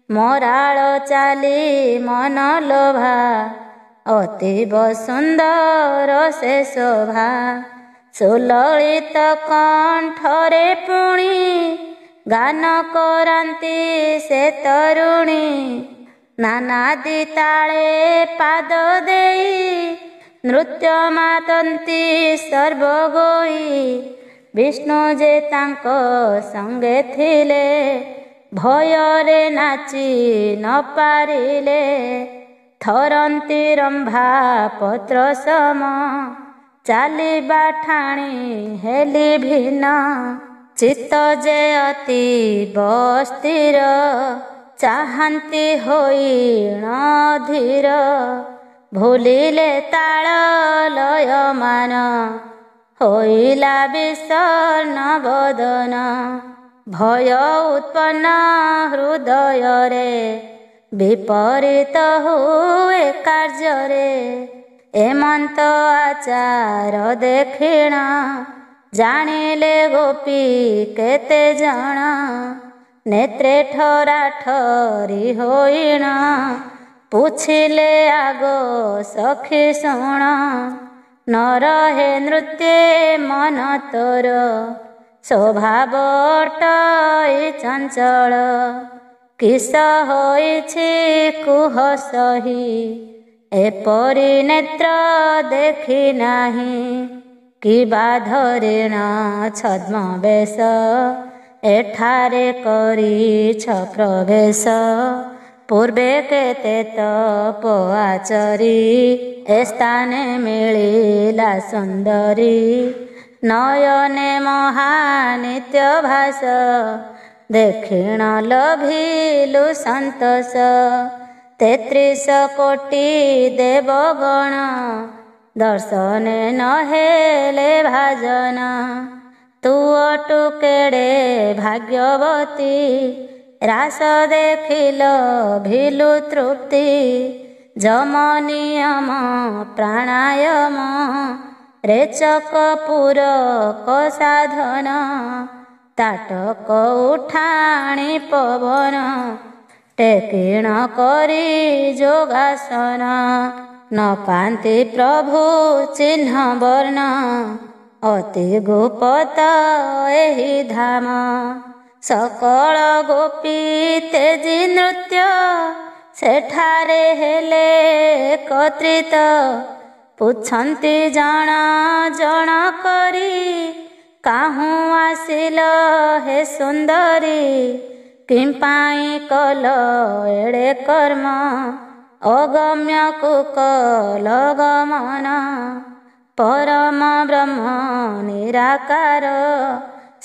Speaker 1: ମରାଳ ଚାଲି ମନ ଲୋଭା, ଅତୀବ ସୁନ୍ଦର ସେ ଶୋଭା। ସୁଲଳିତ କଣ୍ଠରେ ପୁଣି, ଗାନ କରାନ୍ତି ସେ ତରୁଣୀ। ନାନାଦି ତାଳେ ପାଦ ଦେଇ, ନୃତ୍ୟ ମାତନ୍ତି ସର୍ବଗୋଇ। ବିଷ୍ଣୁ ଯେ ତାଙ୍କ ସଙ୍ଗେ ଥିଲେ, ଭୟରେ ନାଚି ନ ପାରିଲେ ଥରନ୍ତି ରମ୍ଭା ପତ୍ର ସମ ଚାଲିବା ଠାଣି ହେଲି ଭିନ୍ନ ଚିତ୍ତ ଯେ ଅତି ବସ୍ତିର ଚାହାନ୍ତି ହୋଇଣ ଧୀର ଭୁଲିଲେ ତାଳ ଲୟ ମାନ ହୋଇଲା ବିଷର୍ଣ୍ଣ ବଦନ ଭୟ ଉତ୍ପନ୍ନ ହୃଦୟରେ ବିପରୀତ ହୁଏ କାର୍ଯ୍ୟରେ ଏମନ୍ତ ଆଚାର ଦେଖିଣ ଜାଣିଲେ ଗୋପୀ କେତେ ଜଣ ନେତ୍ରେ ଠରା ଠରି ହୋଇଣ ପୁଛିଲେ ଆଗ ସଖୀ ଶୁଣ ନ ରହେ ନୃତ୍ୟ ମନ ତୋର ସ୍ୱଭାବ ଅଟଇ ଚଞ୍ଚଳ କିସ ହୋଇଛି କୁହ ସହି ଏପରି ନେତ୍ର ଦେଖି ନାହିଁ କି ବାଧରିଣ ଛଦ୍ମବେଶ ଏଠାରେ କରିଛ ପ୍ରବେଶ ପୂର୍ବେ କେତେ ତପ ଆଚରି ଏ ସ୍ଥାନେ ମିଳିଲା ସୁନ୍ଦରୀ ନୟନେ ମହାନିତ୍ୟ ଭାସ ଦେଖିଣ ଲଭିଲୁ ସନ୍ତୋଷ 33 କୋଟି ଦେବଗଣ ଦର୍ଶନେ ନହେଲେ ଭାଜନ ତୁ ଅଟୁ କେଡ଼େ ଭାଗ୍ୟବତୀ ରାସ ଦେଖିଲ ଭିଲୁ ତୃପ୍ତି ଯମ ନିୟମ ପ୍ରାଣାୟାମ ରେଚକ ପୂରକ ସାଧନ ତାଟକ ଉଠାଣି ପବନ ଟେକିଣ କରି ଯୋଗାସନ ନ ପାନ୍ତି ପ୍ରଭୁ ଚିହ୍ନ ବର୍ଣ୍ଣ ଅତି ଗୁପ୍ତ ଏହି ଧାମ ସକଳ ଗୋପୀ ତେଜି ନୃତ୍ୟ ସେଠାରେ ହେଲେ ଏକତ୍ରିତ ପୁଛନ୍ତି ଜଣ ଜଣ କରି କାହୁଁ ଆସିଲ ହେ ସୁନ୍ଦରୀ କିମ୍ପାଇଁ କଲ ଏଡ଼େ କର୍ମ ଅଗମ୍ୟକୁ କଲ ଗମନ ପରମ ବ୍ରହ୍ମ ନିରାକାର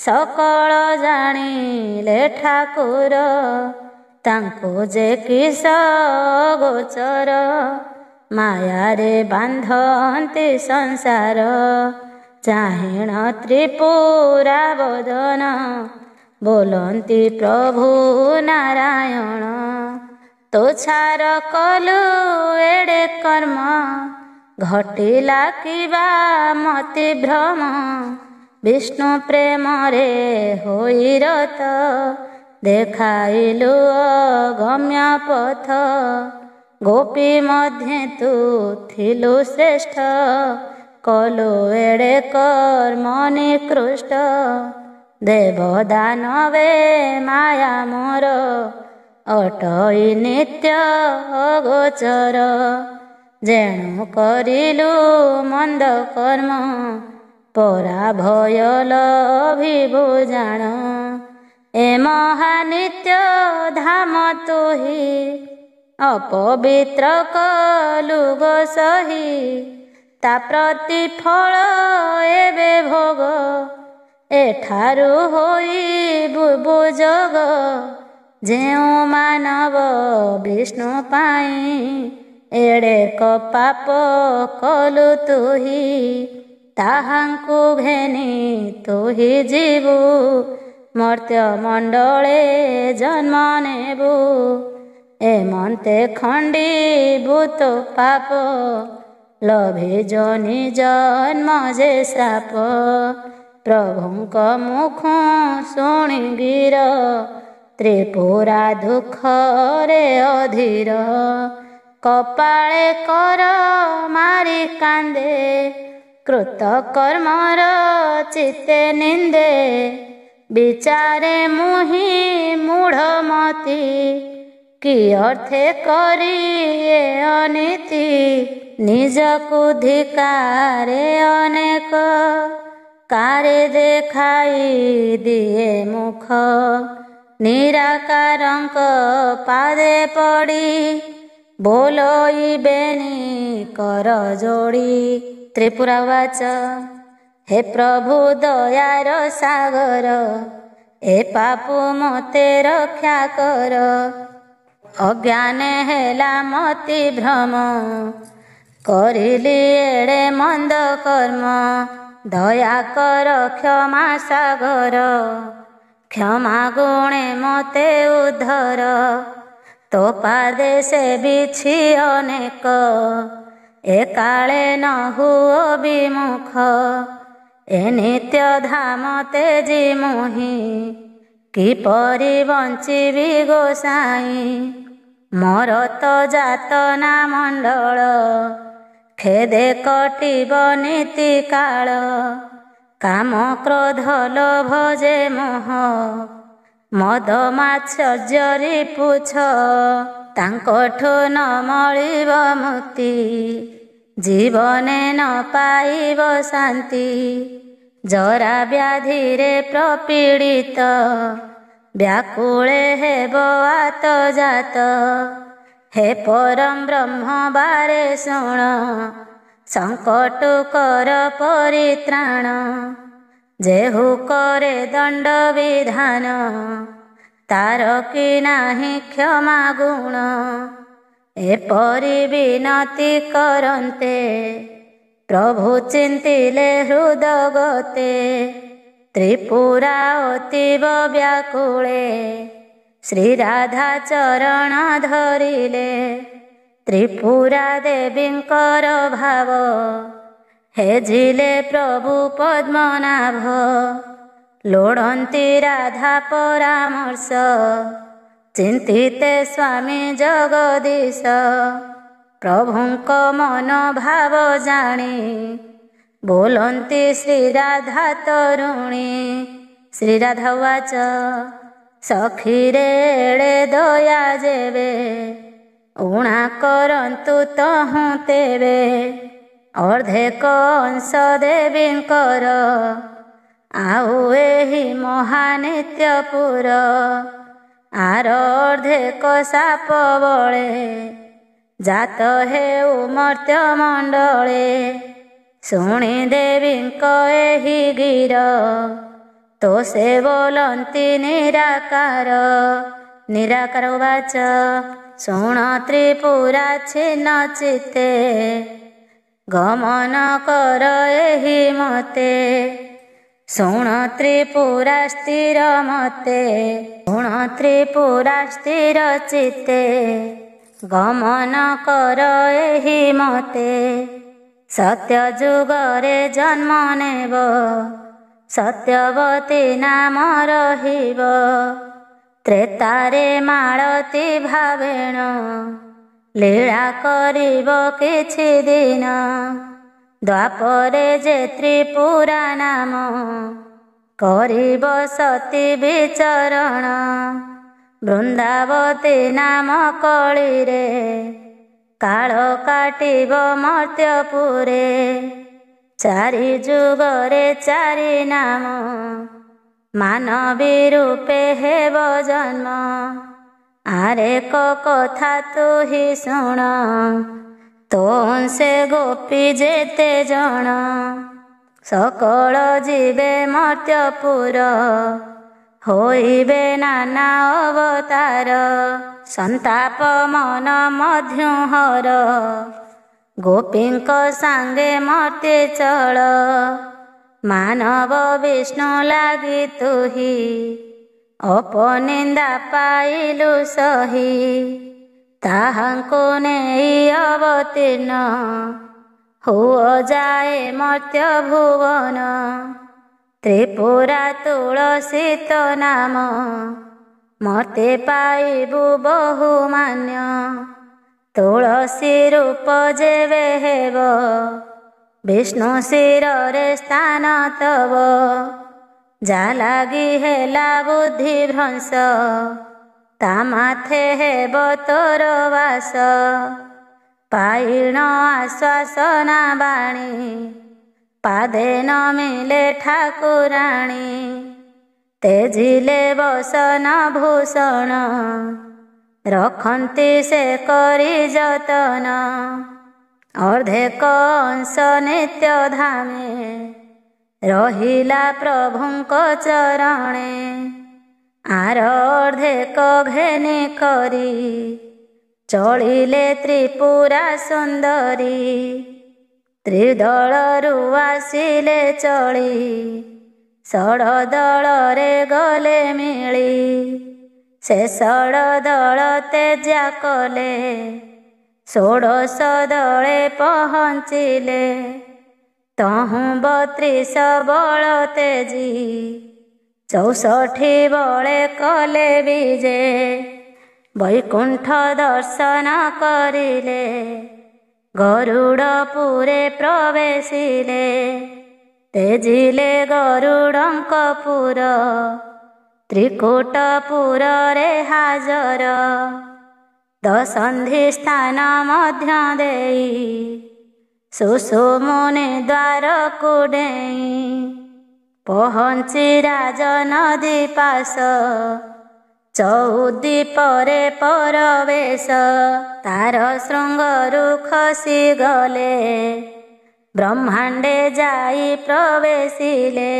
Speaker 1: ସକଳ ଜାଣିଲେ ଠାକୁର ତାଙ୍କୁ ଯେ କିସ ଗୋଚର ମାୟାରେ ବାନ୍ଧନ୍ତି ସଂସାର ଚାହିଣ ତ୍ରିପୁରା ବଦନ ବୋଲନ୍ତି ପ୍ରଭୁ ନାରାୟଣ ତୋଛାର କଲୁ ଏଡ଼େ କର୍ମ ଘଟିଲା କିବା ମତି ଭ୍ରମ ବିଷ୍ଣୁ ପ୍ରେମରେ ହୋଇ ରତ ଦେଖାଇଲୁ ଅଗମ୍ୟ ପଥ ଗୋପୀ ମଧ୍ୟେ ତୁ ଥିଲୁ ଶ୍ରେଷ୍ଠ କଲୁ ଏଡ଼େ କର୍ମ ନିକୃଷ୍ଟ ଦେବ ଦାନବେ ମାୟା ମୋର ଅଟଇ ନିତ୍ୟ ଅଗୋଚର ଯେଣୁ କରିଲୁ ମନ୍ଦ କର୍ମ ପରା ଭୟ ଲଭିବୁ ଜାଣ ଏ ମହାନିତ୍ୟ ଧାମ ତୁହି ଅପବିତ୍ର କଲୁ ଗୋ ସହି ତା ପ୍ରତିଫଳ ଏବେ ଭୋଗ ଏଠାରୁ ହୋଇବୁ ଯୋଗ ଯେଉଁ ମାନବ ବିଷ୍ଣୁ ପାଇଁ ଏଡ଼େ ପାପ କଲୁ ତୁହି ତାହାଙ୍କୁ ଘେନି ତୁହି ଯିବୁ ମର୍ତ୍ତ୍ୟ ମଣ୍ଡଳେ ଜନ୍ମ ନେବୁ ଏମନ୍ତେ ଖଣ୍ଡିବୁ ତୋ ପାପ ଲଭିଜ ଜନ୍ମ ଯେ ଶ୍ରାପ ପ୍ରଭୁଙ୍କ ମୁଖ ଶୁଣି ଗିର ତ୍ରିପୁରା ଦୁଃଖରେ ଅଧୀର କପାଳେ କର ମାରି କାନ୍ଦେ କୃତ କର୍ମର ଚିତ୍ତେ ନିନ୍ଦେ ବିଚାରେ ମୁହିଁ ମୂଢ଼ମତି କି ଅର୍ଥେ କରି ଏ ଅନୀତି ନିଜକୁ ଧିକାରେ ଅନେକ କାରେ ଦେଖାଇ ଦିଏ ମୁଖ ନିରାକାରଙ୍କ ପାଦେ ପଡ଼ି ବୋଲଇବେନି କର ଯୋଡ଼ି। ତ୍ରିପୁରା ଉବାଚ ହେ ପ୍ରଭୁ ଦୟାର ସାଗର, ଏ ପାପୁ ମୋତେ ରକ୍ଷା କର। ଅଜ୍ଞାନେ ହେଲା ମତି ଭ୍ରମ, କରିଲି ଏଡ଼େ ମନ୍ଦ କର୍ମ। ଦୟା କର କ୍ଷମା ସାଗର, କ୍ଷମା ଗୁଣେ ମୋତେ ଉଦ୍ଧର। ତୋ ପାଦେ ସେବିଛି ଅନେକ, ଏ କାଳେ ନ ହୁଅ ବିମୁଖ। ଏ ନିତ୍ୟ ଧାମ ତେଜି ମୁହିଁ, କିପରି ବଞ୍ଚିବି ଗୋସାଇଁ। ମୋର ତ ଯାତନା ମଣ୍ଡଳ, ଖେଦେ କଟିବ ନୀତି କାଳ। କାମ କ୍ରୋଧ ଲୋଭ ଯେ ମୋହ, ମଦ ମାତ୍ସର୍ଯ୍ୟରେ ପୁଛ। ତାଙ୍କଠୁ ନ ମଳିବ ମୁକ୍ତି, ଜୀବନେ ନ ପାଇବ ଶାନ୍ତି। ଜରା ବ୍ୟାଧିରେ ପ୍ରପୀଡ଼ିତ, ବ୍ୟାକୁଳେ ହେବ ଆତଜାତ। ହେ ପରମ ବ୍ରହ୍ମ ବାରେ ଶୁଣ, ସଙ୍କଟ କର ପରିତ୍ରାଣ। ଯେହୁ କରେ ଦଣ୍ଡ ବିଧାନ, ତାର କି ନାହିଁ କ୍ଷମା ଗୁଣ। ଏପରି ବିନତି କରନ୍ତେ, ପ୍ରଭୁ ଚିନ୍ତିଲେ ହୃଦଗତେ। ତ୍ରିପୁରା ଅତୀବ ବ୍ୟାକୁଳେ, ଶ୍ରୀରାଧା ଚରଣ ଧରିଲେ। ତ୍ରିପୁରା ଦେବୀଙ୍କର ଭାବ, ହେଜିଲେ ପ୍ରଭୁ ପଦ୍ମନାଭ। ଲୋଡ଼ନ୍ତି ରାଧା ପରାମର୍ଶ, ଚିନ୍ତିତେ ସ୍ୱାମୀ ଜଗଦୀଶ। ପ୍ରଭୁଙ୍କ ମନୋଭାବ ଜାଣି, ବୋଲନ୍ତି ଶ୍ରୀରାଧା ତରୁଣୀ। ଶ୍ରୀରାଧା ଉବାଚ ସଖୀରେ ଏଡ଼େ ଦୟା ଯେବେ, ଊଣା କରନ୍ତୁ ତହୁଁ ତେବେ। ଅର୍ଦ୍ଧେକ ଅଂଶ ଦେବୀଙ୍କର, ଆଉ ଏହି ମହାନିତ୍ୟପୁର। ଆର ଅର୍ଦ୍ଧେକ ସାପ ବଳେ, ଜାତ ହେଉ ମର୍ତ୍ତ୍ୟ ମଣ୍ଡଳେ। ଶୁଣି ଦେବୀଙ୍କ ଏହି ଗୀର, ତୋ ସେ ବୋଲନ୍ତି ନିରାକାର। ନିରାକାର ଉବାଚ ଶୁଣ ତ୍ରିପୁରା ଛିନ୍ନ ଚିତ୍ତେ, ଗମନ କର ଏହି ମତେ। ଶୁଣ ତ୍ରିପୁରା ସ୍ଥିର ମତେ, ଶୁଣ ତ୍ରିପୁରା ସ୍ଥିର ଚିତ୍ତେ। ଗମନ କର ଏହି ମତେ। ସତ୍ୟ ଯୁଗରେ ଜନ୍ମ ନେବ, ସତ୍ୟବତୀ ନାମ ରହିବ। ତ୍ରେତାରେ ମାଳତୀ ଭାବେଣ, ଲୀଳା କରିବ କିଛି ଦିନ। ଦ୍ୱାପରେ ଯେ ତ୍ରିପୁରା ନାମ, କରିବ ସତୀ ବିଚରଣ। ବୃନ୍ଦାବତୀ ନାମ କଳିରେ, କାଳ କାଟିବ ମର୍ତ୍ତ୍ୟପୁରେ। ଚାରି ଯୁଗରେ ଚାରି ନାମ, ମାନବୀ ରୂପେ ହେବ ଜନ୍ମ। ଆରେକ କଥା ତୁ ହି ଶୁଣ, ତୋ ସେ ଗୋପୀ ଯେତେ ଜଣ। ସକଳ ଯିବେ ମର୍ତ୍ତ୍ୟପୁର, ହୋଇବେ ନାନା ଅବତାର। ସନ୍ତାପ ମନ ମଧ୍ୟୁହର, ଗୋପୀଙ୍କ ସାଙ୍ଗେ ମର୍ତ୍ତ୍ୟେ ଚଳ। ମାନବ ବିଷ୍ଣୁ ଲାଗି ତୁହି, ଅପନିନ୍ଦା ପାଇଲୁ ସହି। ତାହାଙ୍କୁ ନେଇ ଅବତୀର୍ଣ୍ଣ, ହୁଅ ଯାଏ ମର୍ତ୍ତ୍ୟ ଭୁବନ। ତ୍ରିପୁରା ତୁଳସୀ ତୋ ନାମ, ମତେ ପାଇବୁ ବହୁ ମାନ୍ୟ। ତୁଳସୀ ରୂପ ଯେବେ ହେବ, ବିଷ୍ଣୁ ଶିରରେ ସ୍ଥାନ ତବ। ଯା ଲାଗି ହେଲା ବୁଦ୍ଧି ଭ୍ରଂଶ, ତା ମାଥେ ହେବ ତୋର ବାସ। ପାଇଣ ଆଶ୍ୱାସନା ବାଣୀ, ପାଦେ ନ ମିଳେ ଠାକୁରାଣୀ। ତେଜିଲେ ବସନ ଭୂଷଣ ରଖନ୍ତି ସେ କରି ଯତନ। ଅର୍ଦ୍ଧେକ ଅଂଶ ନିତ୍ୟ ଧାମେ ରହିଲା ପ୍ରଭୁଙ୍କ ଚରଣେ। ଆର ଅର୍ଦ୍ଧେକ ଘେନି କରି ଚଳିଲେ ତ୍ରିପୁରା ସୁନ୍ଦରୀ। ତ୍ରିଦଳରୁ ଆସିଲେ ଚଳି ଷଡ଼ ଦଳରେ ଗଲେ ମିଳି। ସେ ଷଡ଼ ଦଳ ତେଜ୍ୟା କଲେ ଷୋଡ଼ଶ ଦଳେ ପହଞ୍ଚିଲେ। ତହୁଁ 32 ବଳ ତେଜି 64 ବଳେ କଲେ ବିଜେ। ବୈକୁଣ୍ଠ ଦର୍ଶନ କରିଲେ ଗରୁଡ଼ପୁରେ ପ୍ରବେଶିଲେ। ତେଜିଲେ ଗରୁଡ଼ଙ୍କ ପୁର ତ୍ରିକୁଟପୁରରେ ହାଜର। ଦଶନ୍ଧି ସ୍ଥାନ ମଧ୍ୟ ଦେଇ ସୁଷୁମୁନି ଦ୍ୱାରକୁ ଡେଇଁ। ପହଞ୍ଚି ରାଜନଦୀ ପାଶ ଚଉଦ୍ୱୀପରେ ପରବେଶ। ତାର ଶୃଙ୍ଗରୁ ଖସି ଗଲେ ବ୍ରହ୍ମାଣ୍ଡେ ଯାଇ ପ୍ରବେଶିଲେ।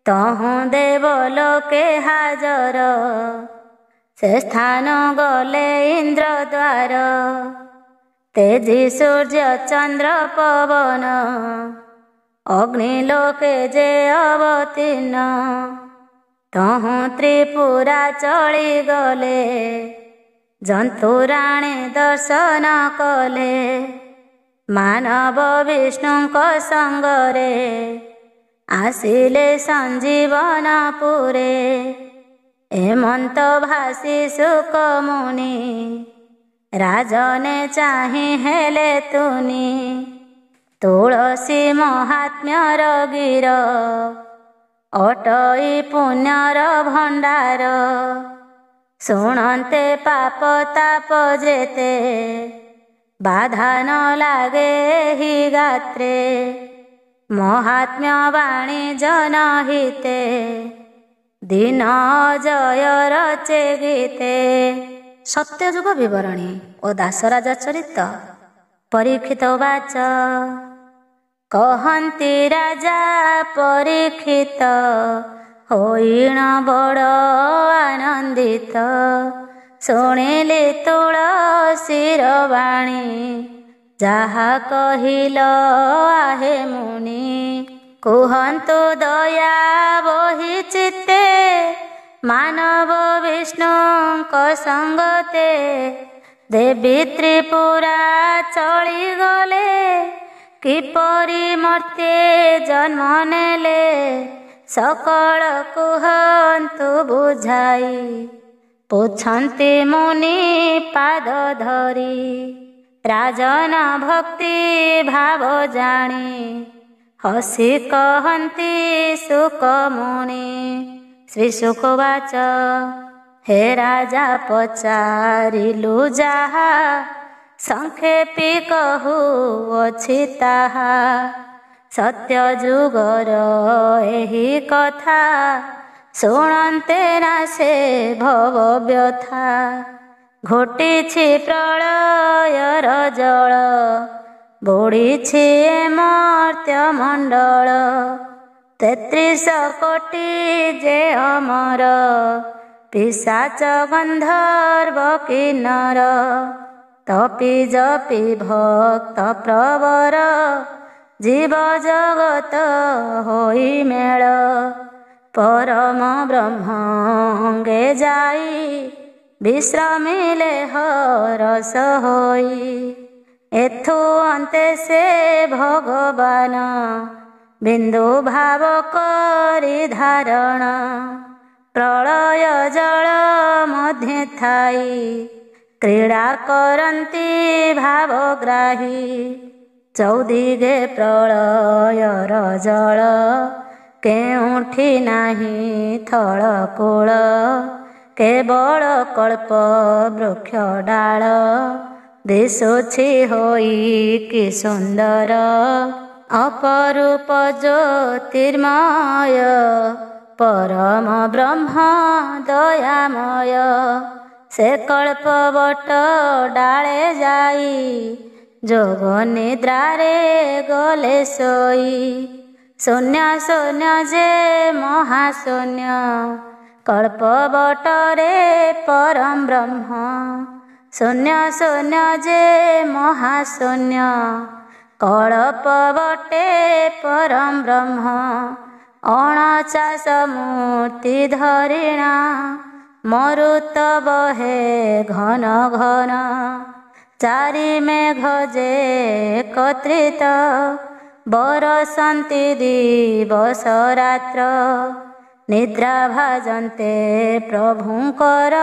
Speaker 1: ତହୁଁ ଦେବଲୋକେ ହାଜର ସେ ସ୍ଥାନ ଗଲେ ଇନ୍ଦ୍ରଦ୍ୱାର। ତେଜି ସୂର୍ଯ୍ୟ ଚନ୍ଦ୍ର ପବନ ଅଗ୍ନିଲୋକେ ଯେ ଅବତୀର୍ଣ୍ଣ। ତହୁଁ ତ୍ରିପୁରା ଚଳିଗଲେ ଜନ୍ତୁରାଣୀ ଦର୍ଶନ କଲେ। ମାନବ ବିଷ୍ଣୁଙ୍କ ସଙ୍ଗରେ ଆସିଲେ ସଞ୍ଜୀବନପୁରେ। ହେମନ୍ତ ଭାସି ଶୁକ ମୁନି ରାଜନେ ଚାହିଁ ହେଲେ ତୁନି। ତୁଳସୀ ମହାତ୍ମ୍ୟର ଗିର ଅଟଇ ପୁଣ୍ୟର ଭଣ୍ଡାର। ଶୁଣନ୍ତେ ପାପ ତାପ ଯେତେ ବାଧା ନ ଲାଗେ ଏହି ଗାତ୍ରେ। ମହାତ୍ମ୍ୟ ବାଣୀ ଜନହିତେ ଦିନ ଜୟ ରଚେ ଗୀତେ। ସତ୍ୟଯୁଗ ବିବରଣୀ ଓ ଦାସରାଜ ଚରିତ। ପରୀକ୍ଷିତ ବାଚ କହନ୍ତି ରାଜା ପରୀକ୍ଷିତ ହୋଇଣ ବଡ଼ ଆନନ୍ଦିତ। ଶୁଣିଲି ତୁଳସୀର ବାଣୀ ଯାହା କହିଲ ଆହେ ମୁନି। କୁହନ୍ତୁ ଦୟା ବହି ଚିତ୍ତେ ମାନବ ବିଷ୍ଣୁଙ୍କ ସଙ୍ଗତେ। ଦେବୀ ତ୍ରିପୁରା ଚଳିଗଲେ କିପରି ମର୍ତ୍ତେ ଜନ୍ମ ନେଲେ। ସକଳ କୁହନ୍ତୁ ବୁଝାଇ ପୁଛନ୍ତି ମୁନି ପାଦ ଧରି। ରାଜନ ଭକ୍ତି ଭାବ ଜାଣି ହସି କହନ୍ତି ସୁକମୁନି। ଶ୍ରୀ ସୁକବାଚ ହେ ରାଜା ପଚାରିଲୁ ଯାହା ସଂକ୍ଷେପି କହୁଅଛି ତାହା। ସତ୍ୟ ଯୁଗର ଏହି କଥା ଶୁଣନ୍ତେ ନା ସେ ଭବ ବ୍ୟଥା। ଘୋଟିଛି ପ୍ରଳୟର ଜଳ ବୁଡ଼ିଛି ଏ ମର୍ତ୍ତ୍ୟ ମଣ୍ଡଳ। 33 କୋଟି ଯେ ଅମର ପିଶାଚ ଗନ୍ଧର୍ବ କିନ୍ନର। ତପି ଜପି ଭକ୍ତ ପ୍ରବର ଜୀବ ଜଗତ ହୋଇ ମେଳ। ପରମ ବ୍ରହ୍ମଙ୍ଗେ ଯାଇ ବିଶ୍ରାମିଲେ ହରସ ହୋଇ। ଏଥୁ ଅନ୍ତେ ସେ ଭଗବାନ ବିନ୍ଦୁ ଭାବ କରି ଧାରଣ। ପ୍ରଳୟ ଜଳ ମଧ୍ୟେ ଥାଇ କ୍ରୀଡ଼ା କରନ୍ତି ଭାବଗ୍ରାହୀ। ଚୌଦିଗେ ପ୍ରଳୟର ଜଳ କେଉଁଠି ନାହିଁ ଥଳ କୂଳ। କେବଳ କଳ୍ପ ବୃକ୍ଷ ଡାଳ ଦିଶୁଛି ହୋଇ କି ସୁନ୍ଦର। ଅପରୂପ ଜ୍ୟୋତିର୍ମୟ परम ब्रह्म दयामय से कल्पवट डाले जाई जोग निद्रारे गले सोई शून्य शून्य जे महाशून्य कल्पवटरे परम ब्रह्म शून्य शून्य जे महाशून्य कल्पवटे परम ब्रह्म अणचाश मूर्ति धरिणा मरुत बहे घन घन चारि मेघ जे एकत्रित बरसन्ति दिवस रात्र निद्रा भाजन्ते प्रभुंकर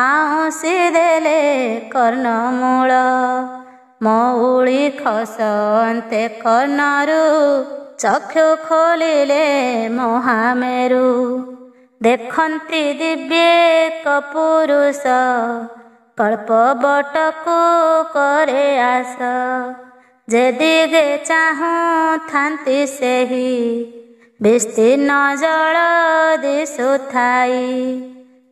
Speaker 1: आउंसी देले कर्णमूल मौଳି खसन्ते कर्णरु चक्षु खोलिले महामेरु देखन्ति दिव्येक पुरुष कल्पवटकु करे आस जे दिगे चाहूँ थान्ति सेही विस्तीर्ण जल दिशुथाई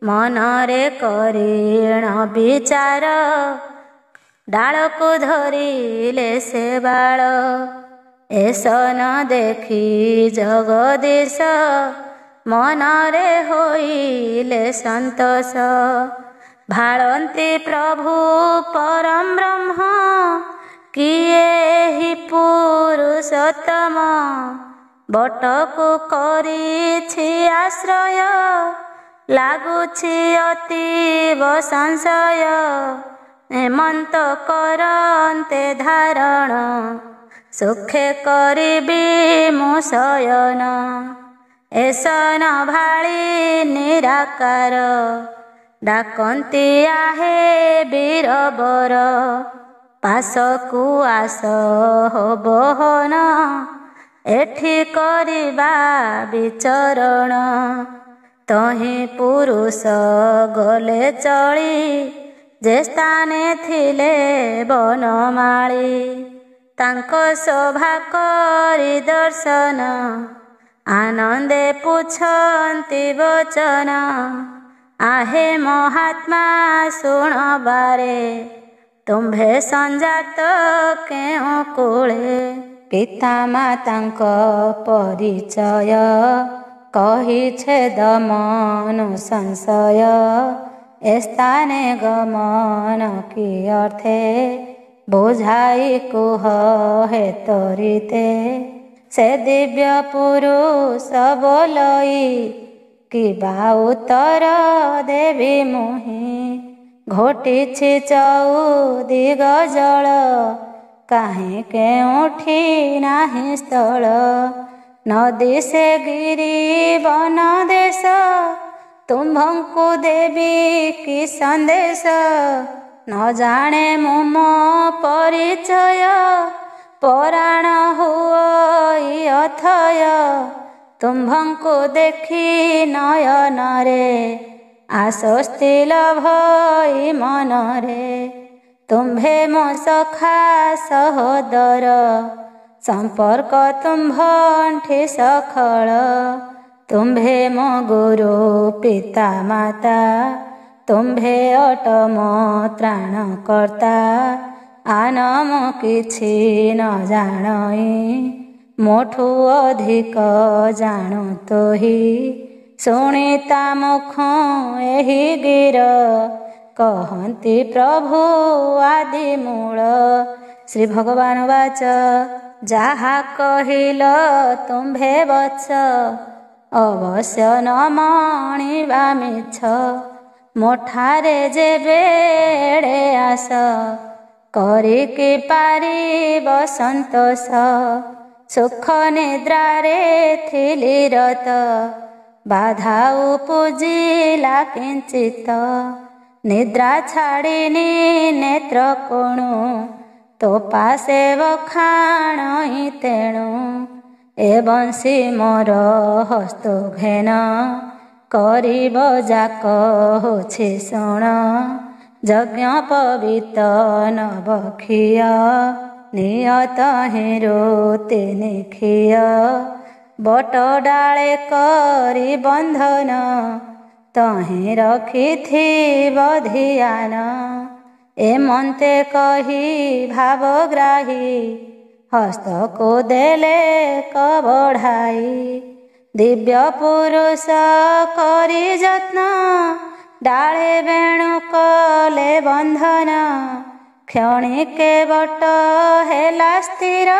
Speaker 1: मनरे करीण विचार डालकु धरिले से बाळ एसन देखी जगदीश मनरे होइले संतोष भाळन्ति प्रभु परम ब्रह्म किए हि पुरुषोत्तम बटकु करिछि आश्रय लागुछि अतीव संशय हेमंत करन्ते धारण सुखे करिबि मु शयन एसन भाळी निराकार डाकन्ति आहे वीरवर पासकु आस बहन एठी करिबा विचरण तहि पुरुष गले चली जे स्थाने थिले बनमाळी तांको शोभा करि दर्शन आनंदे पुछन्ति वचन आहे महात्मा शुणबारे तुम्भे संजात केउ कूले पिता मातांक परिचय कही छेद मनु संशय ए स्थाने गमन कि अर्थे बुझाई कुह हे तरिते से दिव्य पुरुष बोलई कि बा उत्तर देवी मुहि घोटिछि चौदिग जल काहे केउठी नाही स्थल नदी से गिरी वन देश तुम्भंकु देवी कि संदेश न जाने मुम परिचय पराण हुई अथय तुम्भंकु देखी नयन रे आस्वस्ति लभई मन रे तुम्भे मो सखा सहोदर संपर्क तुम्भंठी सखळ तुम्भे मो गुरु पिता माता तुम्भे अट मो त्राणकर्ता आन मो किछि न जाणई मोठू अधिक जाणु तोहि शुणिता मुख एहि गिर कहन्ति प्रभु आदि मूल। श्री भगवान वाच जाहा कहिल तुम्भे वत्स अवश्य न मणिबा मिछ मोठारे जेबे एड़े आस करिकी पारिब संतोष सुख निद्रारे थिली रत बाधा उपजिला किंचित निद्रा छाड़िनी नेत्र कोणु तो पासे बखाणई तेणु ए बंशी मोर हस्त घेन करिब जाक होछि शुण यज्ञ पवित नवखिय नियत हिरो तिनि खिय ବଟ ଡାଳେ କରି ବନ୍ଧନ, ତହିଁ ରଖିଥିବ ଧ୍ୟାନ। ଏମନ୍ତେ କହି ଭାବଗ୍ରାହୀ, ହସ୍ତକୁ ଦେଲେ କ ବଢ଼ାଇ। ଦିବ୍ୟ ପୁରୁଷ କରି ଯତ୍ନ, ଡାଳେ ବେଣୁ କଲେ ବନ୍ଧନ। କ୍ଷଣିକେ ବଟ ହେଲା ସ୍ଥିର,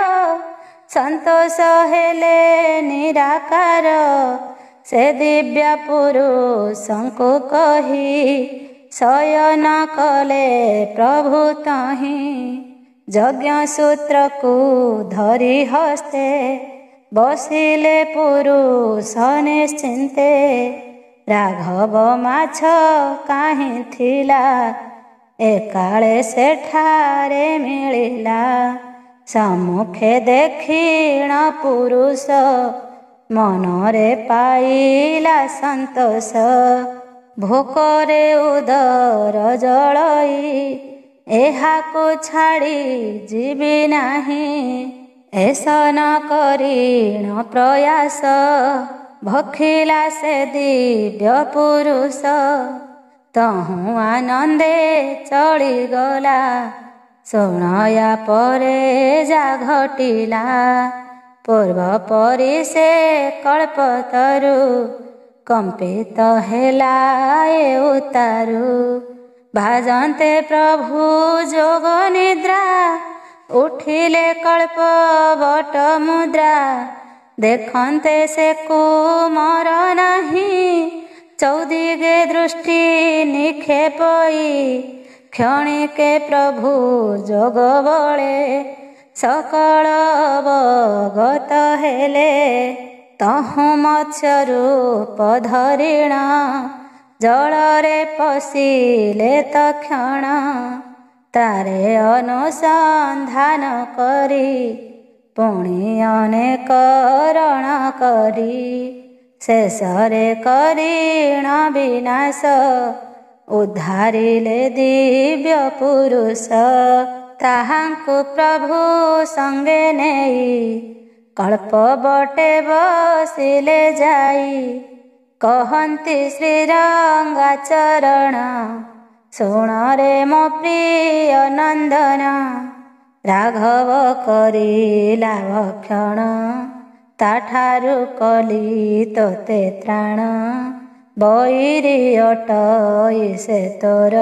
Speaker 1: ସନ୍ତୋଷ ହେଲେ ନିରାକାର। ସେ ଦିବ୍ୟ ପୁରୁଷଙ୍କୁ କହି, ଶୟନ କଲେ ପ୍ରଭୁ ତହିଁ। ଯଜ୍ଞସୂତ୍ରକୁ ଧରି ହସ୍ତେ, ବସିଲେ ପୁରୁଷ ନିଶ୍ଚିନ୍ତେ। ରାଘବ ମାଛ କାହିଁ ଥିଲା, ଏକାଳେ ସେଠାରେ ମିଳିଲା। ସମ୍ମୁଖେ ଦେଖିଣ ପୁରୁଷ, ମନରେ ପାଇଲା ସନ୍ତୋଷ। ଭୋକରେ ଉଦର ଜଳଇ, ଏହାକୁ ଛାଡ଼ି ଯିବି ନାହିଁ। ଏସ ନ କରିଣ ପ୍ରୟାସ, ଭଖିଲା ସେ ଦିବ୍ୟ ପୁରୁଷ। ତହୁଁ ଆନନ୍ଦେ ଚଳିଗଲା, ଶୁଣୟା ପରେ ଯା ଘଟିଲା। ପୂର୍ବ ପରି ସେ କଳ୍ପତରୁ, କମ୍ପିତ ହେଲା ଏ ଉତ୍ତାରୁ। ଭାଜନ୍ତେ ପ୍ରଭୁ ଯୋଗ ନିଦ୍ରା, ଉଠିଲେ କଳ୍ପ ବଟ ମୁଦ୍ରା। ଦେଖନ୍ତେ ସେ କୁମର ନାହିଁ, ଚୌଦିଗେ ଦୃଷ୍ଟି ନିକ୍ଷେପଇ। କ୍ଷଣିକେ ପ୍ରଭୁ ଯୋଗ ବଳେ, ସକଳ ଅବଗତ ହେଲେ। ତହୁଁ ମତ୍ସ୍ୟ ରୂପ ଧରିଣ, ଜଳରେ ପଶିଲେ ତକ୍ଷଣ। ତାରେ ଅନୁସନ୍ଧାନ କରି, ପୁଣି ଅନେକ ରଣ କରି। ଶେଷରେ କରିଣ ବିନାଶ, ଉଦ୍ଧାରିଲେ ଦିବ୍ୟ ପୁରୁଷ। ତାହାଙ୍କୁ ପ୍ରଭୁ ସଙ୍ଗେ ନେଇ, କଳ୍ପ ବଟେ ବସିଲେ ଯାଇ। କହନ୍ତି ଶ୍ରୀରଙ୍ଗାଚରଣ, ଶୁଣରେ ମୋ ପ୍ରିୟ ନନ୍ଦନ। ରାଘବ କରିଲା ଭକ୍ଷଣ, ତାଠାରୁ କଲି ତୋତେ ତ୍ରାଣ। ବୈରୀ ଅଟଇ ସେ ତୋର,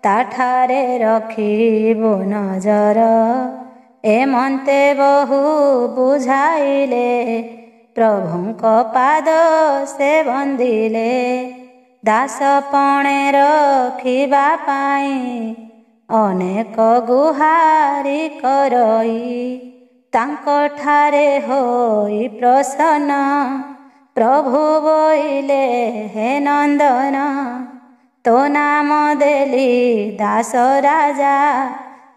Speaker 1: ତାଠାରେ ରଖିବୁ ନଜର। ଏମନ୍ତେ ବହୁ ବୁଝାଇଲେ, ପ୍ରଭୁଙ୍କ ପାଦ ସେ ବନ୍ଦିଲେ। ଦାସପଣେ ରଖିବା ପାଇଁ, ଅନେକ ଗୁହାରି କରଇ। ତାଙ୍କଠାରେ ହୋଇ ପ୍ରସନ୍ନ, ପ୍ରଭୁ ବୋଇଲେ ହେ ନନ୍ଦନ। ତୋ ନାମ ଦେଲି ଦାସ ରାଜା,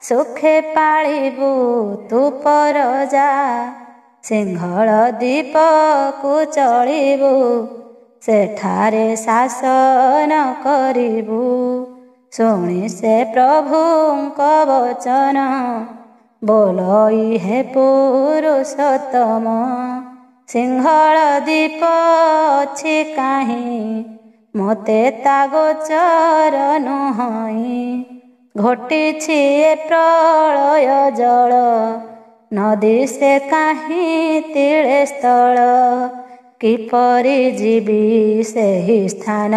Speaker 1: ସୁଖେ ପାଳିବୁ ତୁ ପରଜା। ସିଂହଳ ଦ୍ୱୀପକୁ ଚଳିବୁ, ସେଠାରେ ଶାସନ କରିବୁ। ଶୁଣି ସେ ପ୍ରଭୁଙ୍କ ବଚନ, ବୋଲଇ ହେ ପୁରୁଷୋତ୍ତମ। ସିଂହଳ ଦ୍ୱୀପ ଅଛି କାହିଁ, ମୋତେ ତା ଗୋଚର ନୁହଇଁ। ଘଟିଛି ଏ ପ୍ରଳୟ ଜଳ, ନଦୀ ସେ କାହିଁ ତିଳେ ସ୍ଥଳ। କିପରି ଯିବି ସେହି ସ୍ଥାନ,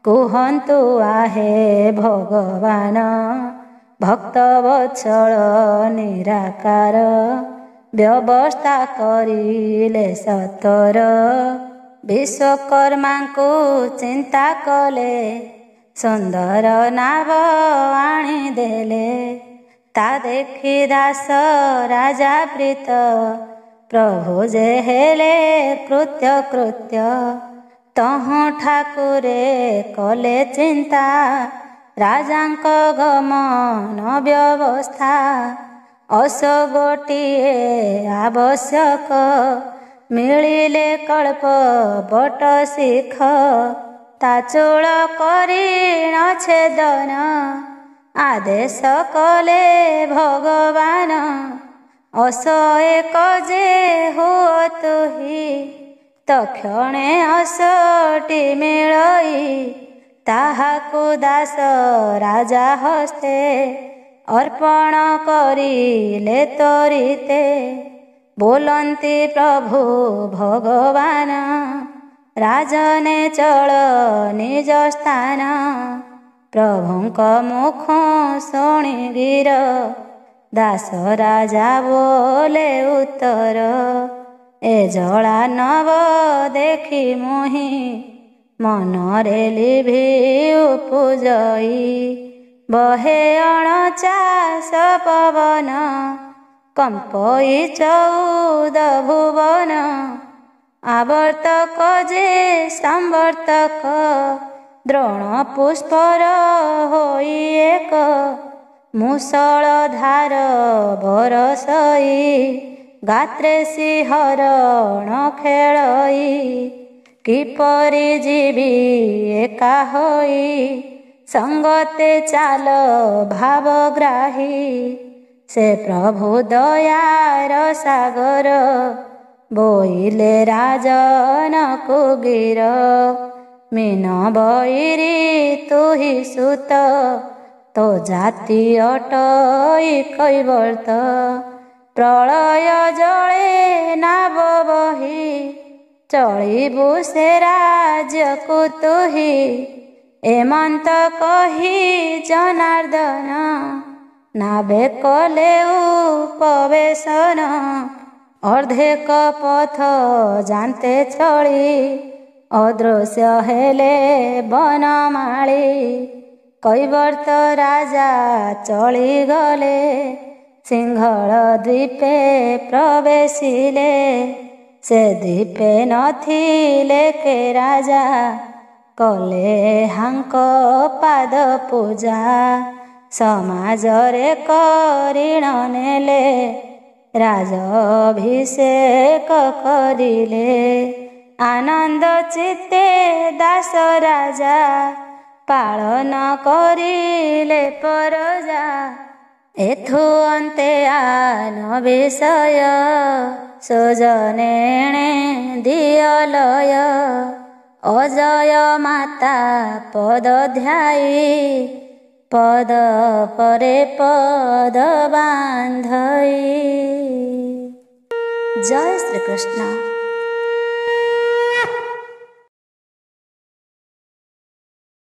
Speaker 1: କୁହନ୍ତୁ ଆହେ ଭଗବାନ। ଭକ୍ତ ବତ୍ସଳ ନିରାକାର, ବ୍ୟବସ୍ଥା କରିଲେ ସତ୍ୱର। ବିଶ୍ୱକର୍ମାଙ୍କୁ ଚିନ୍ତା କଲେ, ସୁନ୍ଦର ନାବ ଆଣିଦେଲେ। ତା ଦେଖି ଦାସ ରାଜା ପ୍ରୀତ, ପ୍ରଭୁ ଯେ ହେଲେ କୃତ୍ୟ କୃତ୍ୟ। ତହୁଁ ଠାକୁରେ କଲେ ଚିନ୍ତା, ରାଜାଙ୍କ ଗମନ ବ୍ୟବସ୍ଥା। ଅଶ ଗୋଟିଏ ଆବଶ୍ୟକ, ମିଳିଲେ କଳ୍ପ ବଟ ଶିଖ। ତା ଚୂଳ କରିଣ ଛେଦନ, ଆଦେଶ କଲେ ଭଗବାନ। ଅସଏକ ଯେ ହୁଅ ତୁହି ତକ୍ଷଣେ ଅସଟି ମିଳଇ ତାହାକୁ ଦାସ ରାଜା ହସ୍ତେ ଅର୍ପଣ କରିଲେ ତରିତେ। ବୋଲନ୍ତି ପ୍ରଭୁ ଭଗବାନ ରାଜନେ ଚଳ ନିଜ ସ୍ଥାନ। ପ୍ରଭୁଙ୍କ ମୁଖ ଶୁଣି ଗିର ଦାସ ରାଜା ବୋଲେ ଉତ୍ତର ଏ ଜଳା ନବ ଦେଖି ମୁହିଁ ମନରେ ଲିଭି ଉପଜଇ। ବହେ ଅଣଚାଶ ପବନ କମ୍ପଇ ଚଉଦ ଭୁବନ ଆବର୍ତ୍ତକ ଯେ ସମ୍ବର୍ତ୍ତକ ଦ୍ରୋଣ ପୁଷ୍ପର ହୋଇ ଏକ ମୁଷଳ ଧାର ବରସଇ ଗାତ୍ରେ ଶିହରଣ ଖେଳଇ। କିପରି ଯିବି ଏକା ହୋଇ ସଙ୍ଗତେ ଚାଲ ଭାବଗ୍ରାହୀ। ସେ ପ୍ରଭୁ ଦୟାର ସାଗର ବୋଇଲେ ରାଜନକୁ ଗିର। ମୀନ ବୈରୀ ତୁହି ସୁତ ତୋ ଜାତି ଅଟଇ କୈବର୍ତ୍ତ। ପ୍ରଳୟ ଜଳେ ନାବ ବହି ଚଳିବୁ ସେ ରାଜ୍ୟକୁ ତୁହି। ଏମନ୍ତ କହି ଜନାର୍ଦ୍ଦନ ନାବେ କଲେ ଉପବେଶନ। ଅର୍ଦ୍ଧେକ ପଥ ଜାନ୍ତେ ଛଳି ଅଦୃଶ୍ୟ ହେଲେ ବନମାଳି। କୈବର୍ତ୍ତ ରାଜା ଚଳିଗଲେ ସିଂହଳ ଦ୍ୱୀପେ ପ୍ରବେଶିଲେ। ସେ ଦ୍ୱୀପେ ନଥିଲେ କେ ରାଜା କଲେ ହାଙ୍କ ପାଦ ପୂଜା। ସମାଜରେ କରିଣ ନେଲେ ରାଜାଭିଷେକ କରିଲେ। ଆନନ୍ଦ ଚିତ୍ତେ ଦାସ ରାଜା ପାଳନ କରିଲେ ପରଜା। ଏଥୁ ଅନ୍ତେ ଆନ ବିଷୟ ସୁଜନେଣେ ଦିଅ ଲୟ। ଅଜୟ ମାତା ପଦ ଧ୍ୟାଇ ପଦ ପରେ ପଦ ବାନ୍ଧଇ। ଜୟ ଶ୍ରୀକୃଷ୍ଣ।